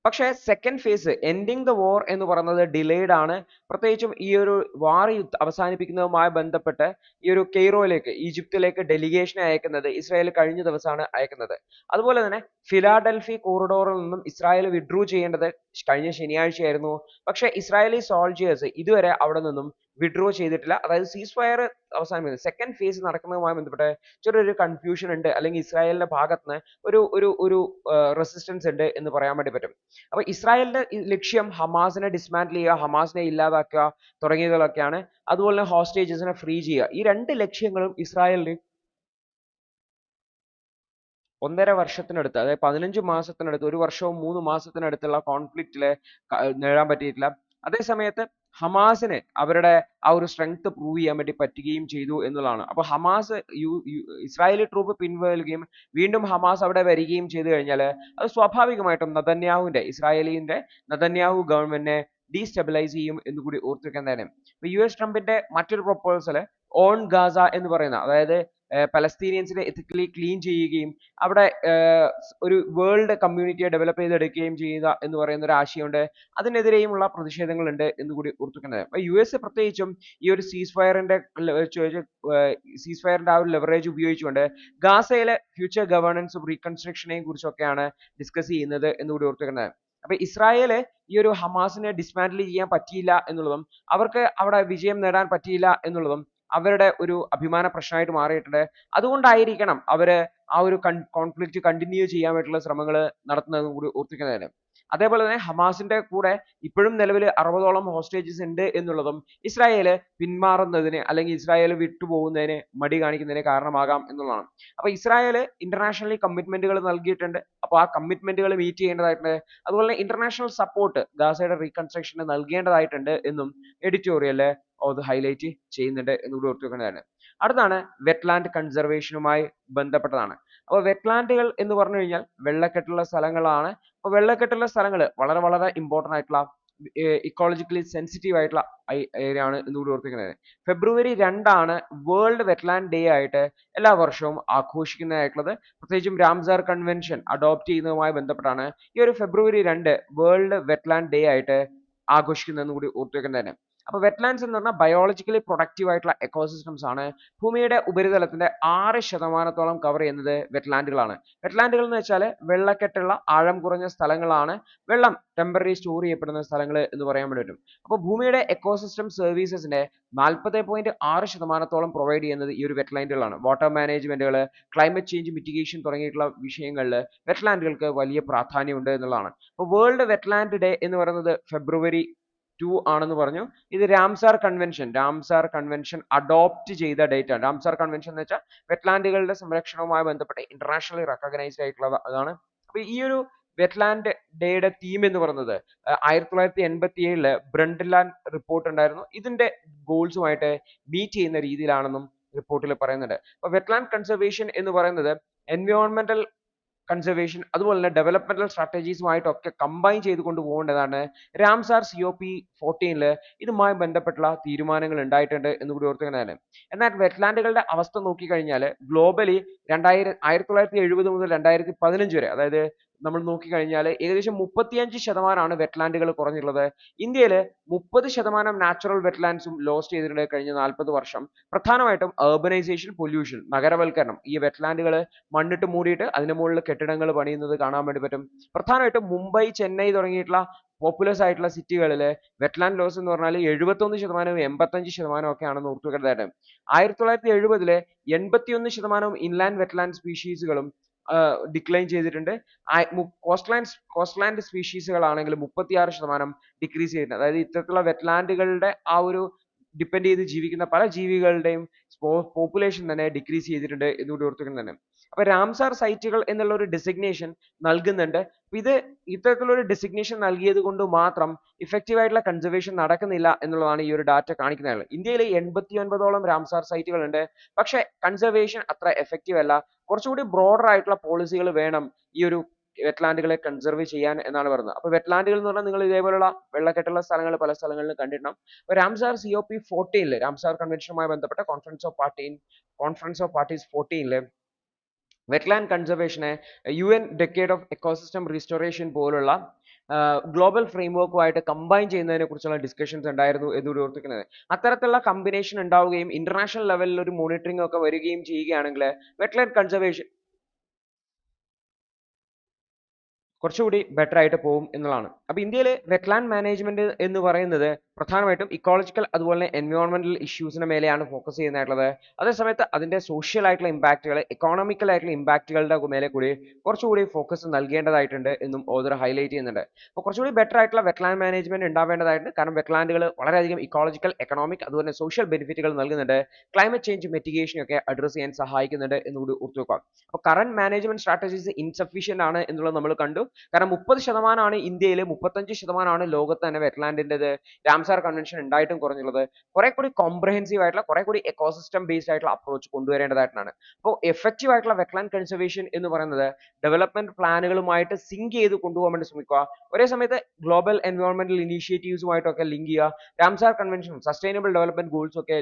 പക്ഷേ second phase ending the war എന്ന് പറയുന്നത് ഡിലേഡ് ആണ്. പ്രത്യേകിച്ചും ഈ ഒരു വാർ അവസാനിപ്പിക്കുന്നതുമായി ബന്ധപ്പെട്ട് ഈ ഒരു കെയ്റോയിലേക്ക്, ഈജിപ്തിലേക്ക് ഡെലിഗേഷൻ അയക്കുന്നത് ഇസ്രായേൽ കഴിഞ്ഞ ദിവസമാണ് അയക്കുന്നത്. അതുപോലെ തന്നെ ഫിലാഡൽഫി കോറിഡോറിൽ നിന്നും ഇസ്രായേൽ വിഡ്രൂ ചെയ്യേണ്ടത് കഴിഞ്ഞ ശനിയാഴ്ചയായിരുന്നു. പക്ഷേ ഇസ്രായേലി സോൾജിയേഴ്സ് ഇതുവരെ അവിടെ നിന്നും വിഡ്രോ ചെയ്തിട്ടില്ല. അതായത് സീസ് ഫയർ അവസാനിപ്പിക്കുന്നത് സെക്കൻഡ് ഫേസ് നടക്കുന്നതുമായി ബന്ധപ്പെട്ട് ചെറിയൊരു കൺഫ്യൂഷൻ ഉണ്ട്, അല്ലെങ്കിൽ ഇസ്രായേലിന്റെ ഭാഗത്ത് നിന്ന് ഒരു ഒരു ഒരു റെസിസ്റ്റൻസ് ഉണ്ട് എന്ന് പറയാൻ വേണ്ടി പറ്റും. അപ്പൊ ഇസ്രായേലിന്റെ ലക്ഷ്യം ഹമാസിനെ ഡിസ്മാന്റിൽ ചെയ്യുക, ഹമാസിനെ ഇല്ലാതാക്കുക തുടങ്ങിയതൊക്കെയാണ്. അതുപോലെ തന്നെ ഹോസ്റ്റേജസിനെ ഫ്രീ ചെയ്യുക. ഈ രണ്ട് ലക്ഷ്യങ്ങളും ഇസ്രായേലിന് 1.5 വർഷത്തിനടുത്ത്, അതായത് 15 മാസത്തിനടുത്ത്, 1 വർഷവും 3 മാസത്തിനടുത്തുള്ള കോൺഫ്ലിക്റ്റില് നേടാൻ പറ്റിയിട്ടില്ല. അതേ സമയത്ത് ഹമാസിന് അവരുടെ ആ ഒരു സ്ട്രെങ്ത് പ്രൂവ് ചെയ്യാൻ വേണ്ടി പറ്റുകയും ചെയ്തു എന്നുള്ളതാണ്. അപ്പൊ ഹമാസ് ഇസ്രായേലി ട്രൂപ്പ് പിൻവലിക്കുകയും വീണ്ടും ഹമാസ് അവിടെ വരികയും ചെയ്തു കഴിഞ്ഞാൽ അത് സ്വാഭാവികമായിട്ടും ഇസ്രായേലിന്റെ നെതന്യാഹു ഗവൺമെന്റിനെ ഡീസ്റ്റെബിലൈസ് ചെയ്യും എന്ന് കൂടി ഓർത്തു വെക്കാൻ തന്നെ. ഇപ്പൊ US ട്രംപിന്റെ മറ്റൊരു പ്രൊപ്പോസൽ ഓൺ ഗാസ എന്ന് പറയുന്ന, അതായത് പലസ്തീനിയൻസിനെ എത്തിക്കലി ക്ലീൻ ചെയ്യുകയും അവിടെ ഒരു വേൾഡ് കമ്മ്യൂണിറ്റിയെ ഡെവലപ്പ് ചെയ്തെടുക്കുകയും ചെയ്യുക എന്ന് പറയുന്ന ഒരു ആശയമുണ്ട്. അതിനെതിരെയുമുള്ള പ്രതിഷേധങ്ങളുണ്ട് എന്ന് കൂടി ഓർത്തുവെക്കുന്നത്. അപ്പൊ US പ്രത്യേകിച്ചും ഈ ഒരു സീസ് ഫയറിന്റെ ആ ഒരു ലെവറേജ് ഉപയോഗിച്ചുകൊണ്ട് ഗാസയിലെ ഫ്യൂച്ചർ ഗവേണൻസും റീകൺസ്ട്രക്ഷനെയും കുറിച്ചൊക്കെയാണ് ഡിസ്കസ് ചെയ്യുന്നത് എന്ന് കൂടി ഓർത്തുവെക്കുന്നത്. അപ്പൊ ഇസ്രായേല് ഈ ഒരു ഹമാസിനെ ഡിസ്മാന്റിൽ ചെയ്യാൻ പറ്റിയില്ല എന്നുള്ളതും അവർക്ക് അവിടെ വിജയം നേടാൻ പറ്റിയില്ല എന്നുള്ളതും അവരുടെ ഒരു അഭിമാന പ്രശ്നമായിട്ട് മാറിയിട്ടുണ്ട്. അതുകൊണ്ടായിരിക്കണം അവര് ആ ഒരു കോൺഫ്ലിക്റ്റ് കണ്ടിന്യൂ ചെയ്യാൻ വേണ്ടിയിട്ടുള്ള ശ്രമങ്ങൾ നടത്തുന്നത് കൂടി ഓർത്തിക്കുന്നതിന്. അതേപോലെ തന്നെ ഹമാസിന്റെ കൂടെ ഇപ്പോഴും നിലവിൽ 60ഓളം ഹോസ്റ്റേജസ് ഉണ്ട് എന്നുള്ളതും ഇസ്രായേല് പിന്മാറുന്നതിന്, അല്ലെങ്കിൽ ഇസ്രായേൽ വിട്ടുപോകുന്നതിന് മടി കാണിക്കുന്നതിന് കാരണമാകാം എന്നുള്ളതാണ്. അപ്പൊ ഇസ്രായേല് ഇന്റർനാഷണലി കമ്മിറ്റ്മെന്റുകൾ നൽകിയിട്ടുണ്ട്. അപ്പോൾ ആ കമ്മിറ്റ്മെന്റുകൾ മീറ്റ് ചെയ്യേണ്ടതായിട്ടുണ്ട്. അതുപോലെ തന്നെ ഇന്റർനാഷണൽ സപ്പോർട്ട് ഗാസയുടെ റീകൺസ്ട്രക്ഷന് നൽകേണ്ടതായിട്ടുണ്ട് എന്നും എഡിറ്റോറിയല് അത് ഹൈലൈറ്റ് ചെയ്യുന്നുണ്ട് എന്നുകൂടി ഓർത്തു വെക്കേണ്ടതാണ്. അടുത്താണ് വെറ്റ്ലാൻഡ് കൺസർവേഷനുമായി ബന്ധപ്പെട്ടതാണ്. അപ്പോൾ വെറ്റ്ലാൻഡുകൾ എന്ന് പറഞ്ഞു കഴിഞ്ഞാൽ വെള്ളക്കെട്ടുള്ള സ്ഥലങ്ങളാണ്. അപ്പോൾ വെള്ളക്കെട്ടുള്ള സ്ഥലങ്ങൾ വളരെ വളരെ ഇമ്പോർട്ടന്റ് ആയിട്ടുള്ള ഇക്കോളജിക്കലി സെൻസിറ്റീവ് ആയിട്ടുള്ള ഏരിയ ആണ് എന്നുകൂടി ഓർത്തിരിക്കുന്നത്. ഫെബ്രുവരി 2 വേൾഡ് വെറ്റ്ലാൻഡ് ഡേ ആയിട്ട് എല്ലാ വർഷവും ആഘോഷിക്കുന്നതായിട്ടുള്ളത്. പ്രത്യേകിച്ചും രാംസാർ കൺവെൻഷൻ അഡോപ്റ്റ് ചെയ്യുന്നതുമായി ബന്ധപ്പെട്ടാണ് ഈ ഒരു ഫെബ്രുവരി 2 വേൾഡ് വെറ്റ്ലാൻഡ് ഡേ ആയിട്ട് ആഘോഷിക്കുന്നതെന്ന് കൂടി ഓർത്തുവെക്കുന്നതിന്. അപ്പൊ വെറ്റ്ലാൻഡ്സ് എന്ന് പറഞ്ഞാൽ ബയോളജിക്കലി പ്രൊഡക്റ്റീവ് ആയിട്ടുള്ള എക്കോസിസ്റ്റംസ് ആണ്. ഭൂമിയുടെ ഉപരിതലത്തിന്റെ 6% കവർ ചെയ്യുന്നത് വെറ്റ്ലാൻഡുകളാണ്. വെറ്റ്ലാൻഡുകൾ എന്ന് വെച്ചാൽ വെള്ളക്കെട്ടുള്ള ആഴം കുറഞ്ഞ സ്ഥലങ്ങളാണ്, വെള്ളം ടെമ്പററി സ്റ്റോർ ചെയ്യപ്പെടുന്ന സ്ഥലങ്ങൾ എന്ന് പറയാൻ വേണ്ടി പറ്റും. അപ്പോൾ ഭൂമിയുടെ എക്കോസിസ്റ്റം സർവീസസിന്റെ 40.6% പ്രൊവൈഡ് ചെയ്യുന്നത് ഈ ഒരു വെറ്റ്ലാൻഡുകളാണ്. വാട്ടർ മാനേജ്മെന്റുകൾ, ക്ലൈമറ്റ് ചേഞ്ച് മിറ്റിഗേഷൻ തുടങ്ങിയിട്ടുള്ള വിഷയങ്ങളിൽ വെറ്റ്ലാൻഡുകൾക്ക് വലിയ പ്രാധാന്യമുണ്ട് എന്നുള്ളതാണ്. അപ്പോൾ വേൾഡ് വെറ്റ്ലാൻഡ് ഡേ എന്ന് പറയുന്നത് ഫെബ്രുവരി 2 ആണെന്ന് പറഞ്ഞു. ഇത് രാംസാർ കൺവെൻഷൻ അഡോപ്റ്റ് ചെയ്ത ഡേറ്റ് ആണ്. രാംസാർ കൺവെൻഷൻ എന്ന് വെച്ചാൽ വെറ്റ്ലാൻഡുകളുടെ സംരക്ഷണവുമായി ബന്ധപ്പെട്ട് ഇന്റർനാഷണലി റെക്കഗ്നൈസ്ഡ് ആയിട്ടുള്ള അതാണ്. അപ്പൊ ഈ ഒരു വെറ്റ്ലാൻഡ് ഡേയുടെ തീം എന്ന് പറയുന്നത് 1987 ബ്രണ്ട്ലാൻഡ് റിപ്പോർട്ട് ഉണ്ടായിരുന്നു. ഇതിന്റെ ഗോൾസുമായിട്ട് മീറ്റ് ചെയ്യുന്ന രീതിയിലാണെന്നും റിപ്പോർട്ടിൽ പറയുന്നുണ്ട്. അപ്പൊ വെറ്റ്ലാൻഡ് കൺസർവേഷൻ എന്ന് പറയുന്നത് എൻവയോൺമെന്റൽ കൺസർവേഷൻ അതുപോലെ തന്നെ ഡെവലപ്മെന്റൽ സ്ട്രാറ്റജീസുമായിട്ടൊക്കെ കമ്പൈൻ ചെയ്ത് കൊണ്ടുപോകേണ്ടതാണ്. രാംസാർ COP14 ഇതുമായി ബന്ധപ്പെട്ടുള്ള തീരുമാനങ്ങൾ ഉണ്ടായിട്ടുണ്ട് എന്ന് കൂടി ഓർത്തുകയാണ്. എന്നാൽ വെറ്റ്ലാൻഡുകളുടെ അവസ്ഥ നോക്കിക്കഴിഞ്ഞാൽ ഗ്ലോബലി 1970 മുതൽ 2015 വരെ, അതായത് നമ്മൾ നോക്കിക്കഴിഞ്ഞാൽ ഏകദേശം 35% വെറ്റ്ലാൻഡുകൾ കുറഞ്ഞിട്ടുള്ളത്. ഇന്ത്യയിൽ 30% നാച്ചുറൽ വെറ്റ്ലാൻഡ്സും ലോസ്റ്റ് ചെയ്തിട്ടുണ്ട് കഴിഞ്ഞ 40 വർഷം. പ്രധാനമായിട്ടും urbanization, പൊല്യൂഷൻ, നഗരവൽക്കരണം ഈ വെറ്റ്ലാൻഡുകൾ മണ്ണിട്ട് മൂടിയിട്ട് അതിന് മുകളിൽ കെട്ടിടങ്ങൾ പണിയുന്നത് കാണാൻ വേണ്ടി പറ്റും. പ്രധാനമായിട്ടും മുംബൈ, ചെന്നൈ തുടങ്ങിയിട്ടുള്ള പോപ്പുലസ് ആയിട്ടുള്ള സിറ്റികളിൽ വെറ്റ്ലാൻഡ് ലോസ് എന്ന് പറഞ്ഞാൽ 71%, 85% ഒക്കെ ആണെന്ന് ഓർത്തുവെക്കേണ്ടതായിട്ട്. 1970 81% ഇൻലാൻഡ് വെറ്റ്ലാൻഡ് സ്പീഷീസുകളും ഡിക്ലൈൻ ചെയ്തിട്ടുണ്ട്. കോസ്റ്റ്ലാൻഡ് സ്പീഷീസുകളാണെങ്കിൽ 36% ഡിക്രീസ് ചെയ്തിട്ടുണ്ട്. അതായത് ഇത്തരത്തിലുള്ള വെറ്റ്ലാൻഡുകളുടെ ആ ഒരു ഡിപ്പെൻഡ് ചെയ്ത് ജീവിക്കുന്ന പല ജീവികളുടെയും പോപ്പുലേഷൻ തന്നെ ഡിക്രീസ് ചെയ്തിട്ടുണ്ട് എന്നുകൂടി ഓർത്തുവെക്കുന്നത് തന്നെ. അപ്പൊ രാംസാർ സൈറ്റുകൾ എന്നുള്ള ഒരു ഡെസിഗ്നേഷൻ നൽകുന്നുണ്ട്. ഇത് ഇത്തരത്തിലൊരു ഡെസിഗ്നേഷൻ നൽകിയത് കൊണ്ട് മാത്രം ഇഫക്റ്റീവ് ആയിട്ടുള്ള കൺസർവേഷൻ നടക്കുന്നില്ല എന്നുള്ളതാണ് ഈ ഒരു ഡാറ്റ കാണിക്കുന്നത്. ഇന്ത്യയിൽ 89ഓളം രാംസാർ സൈറ്റുകൾ ഉണ്ട്. പക്ഷെ കൺസർവേഷൻ അത്ര എഫക്റ്റീവ് അല്ല. കുറച്ചുകൂടി ബ്രോഡർ ആയിട്ടുള്ള പോളിസികൾ വേണം ഈ ഒരു വെറ്റ്ലാൻഡുകളെ കൺസർവ് ചെയ്യാൻ എന്നാണ് പറയുന്നത്. അപ്പൊ വെറ്റ്ലാൻഡുകൾ എന്ന് പറഞ്ഞാൽ നിങ്ങൾ ഇതേപോലുള്ള വെള്ളക്കെട്ടുള്ള സ്ഥലങ്ങൾ പല സ്ഥലങ്ങളിലും കണ്ടിട്ടുണ്ടാവും. അപ്പൊ രാംസാർ COP14 രാംസാർ കൺവെൻഷനുമായി ബന്ധപ്പെട്ട കോൺഫറൻസ് ഓഫ് പാർട്ടീസ് 14 വെറ്റ്ലാൻഡ് കൺസർവേഷനെ UN decade of ecosystem restoration പോലുള്ള ഗ്ലോബൽ ഫ്രെയിംവർക്കുമായിട്ട് കമ്പൈൻ ചെയ്യുന്നതിനെ കുറിച്ചുള്ള ഡിസ്കഷൻസ് ഉണ്ടായിരുന്നു എന്ന് ഓർത്തിക്കുന്നത്. അത്തരത്തിലുള്ള കമ്പിനേഷൻ ഉണ്ടാവുകയും ഇന്റർനാഷണൽ ലെവലിൽ ഒരു മോണിറ്ററിംഗ് ഒക്കെ വരികയും ചെയ്യുകയാണെങ്കിൽ വെറ്റ്ലാൻഡ് കൺസർവേഷൻ കുറച്ചുകൂടി ബെറ്റർ ആയിട്ട് പോകും എന്നുള്ളതാണ്. അപ്പോൾ ഇന്ത്യയിൽ വെറ്റ്ലാൻഡ് മാനേജ്മെന്റ് എന്ന് പറയുന്നത് പ്രധാനമായിട്ടും ഇക്കോളജിക്കൽ അതുപോലെ എൻവയോൺമെന്റൽ ഇഷ്യൂസിന് മേലെയാണ് ഫോക്കസ് ചെയ്യുന്നതായിട്ടുള്ളത്. അതേസമയത്ത് അതിന്റെ സോഷ്യൽ ആയിട്ടുള്ള ഇമ്പാക്റ്റുകൾ, എക്കോണമിക്കൽ ആയിട്ടുള്ള ഇമ്പാക്റ്റുകളുടെ മേലെ കൂടി കുറച്ചുകൂടി ഫോക്കസ് നൽകേണ്ടതായിട്ടുണ്ട് എന്നും ഓതർ ഹൈലൈറ്റ് ചെയ്യുന്നുണ്ട്. അപ്പോൾ കുറച്ചുകൂടി ബെറ്റർ ആയിട്ടുള്ള വെറ്റ്ലാൻഡ് മാനേജ്മെന്റ് ഉണ്ടാവേണ്ടതായിട്ടുണ്ട്. കാരണം വെറ്റ്ലാൻഡുകൾ വളരെയധികം ഇക്കോളജിക്കൽ, എക്കണോമിക് അതുപോലെ സോഷ്യൽ ബെനിഫിറ്റുകൾ നൽകുന്നുണ്ട്. ക്ലൈമറ്റ് ചേഞ്ച് മിറ്റിഗേഷനൊക്കെ അഡ്രസ് ചെയ്യാൻ സഹായിക്കുന്നുണ്ട് എന്നുകൂടി ഓർത്തു വെക്കുക. അപ്പോൾ കറന്റ് മാനേജ്മെന്റ് സ്ട്രാറ്റജീസ് ഇൻസഫീഷ്യന്റ് ആണ് എന്നുള്ളത് നമ്മൾ കണ്ടു. കാരണം 30% ഇന്ത്യയിൽ, 35% ലോകത്ത് തന്നെ വെറ്റ്ലാൻഡിൻ്റെത് രാംസാർ കൺവെൻഷൻ ഉണ്ടായിട്ടും കുറഞ്ഞുള്ളത്. കുറെ കൂടി കോംപ്രഹെൻസീവ് ആയിട്ടുള്ള, കുറെ കൂടി എക്കോസിസ്റ്റം ബേസ്ഡ് ആയിട്ടുള്ള അപ്രോച്ച് കൊണ്ടുവരേണ്ടതായിട്ടാണ്. അപ്പോൾ എഫക്റ്റീവ് ആയിട്ടുള്ള വെറ്റ്ലാൻഡ് കൺസർവേഷൻ എന്ന് പറയുന്നത് ഡെവലപ്മെന്റ് പ്ലാനുകളുമായിട്ട് സിങ്ക് ചെയ്ത് കൊണ്ടുപോകാൻ വേണ്ടി ശ്രമിക്കുക. ഒരേ സമയത്ത് ഗ്ലോബൽ എൻവയോൺമെന്റൽ ഇനീഷ്യേറ്റീവ്സുമായിട്ടൊക്കെ ലിങ്ക് ചെയ്യുക. രാംസാർ കൺവെൻഷൻ, സസ്റ്റൈനബിൾ ഡെവലപ്മെന്റ് ഗോൾസ് ഒക്കെ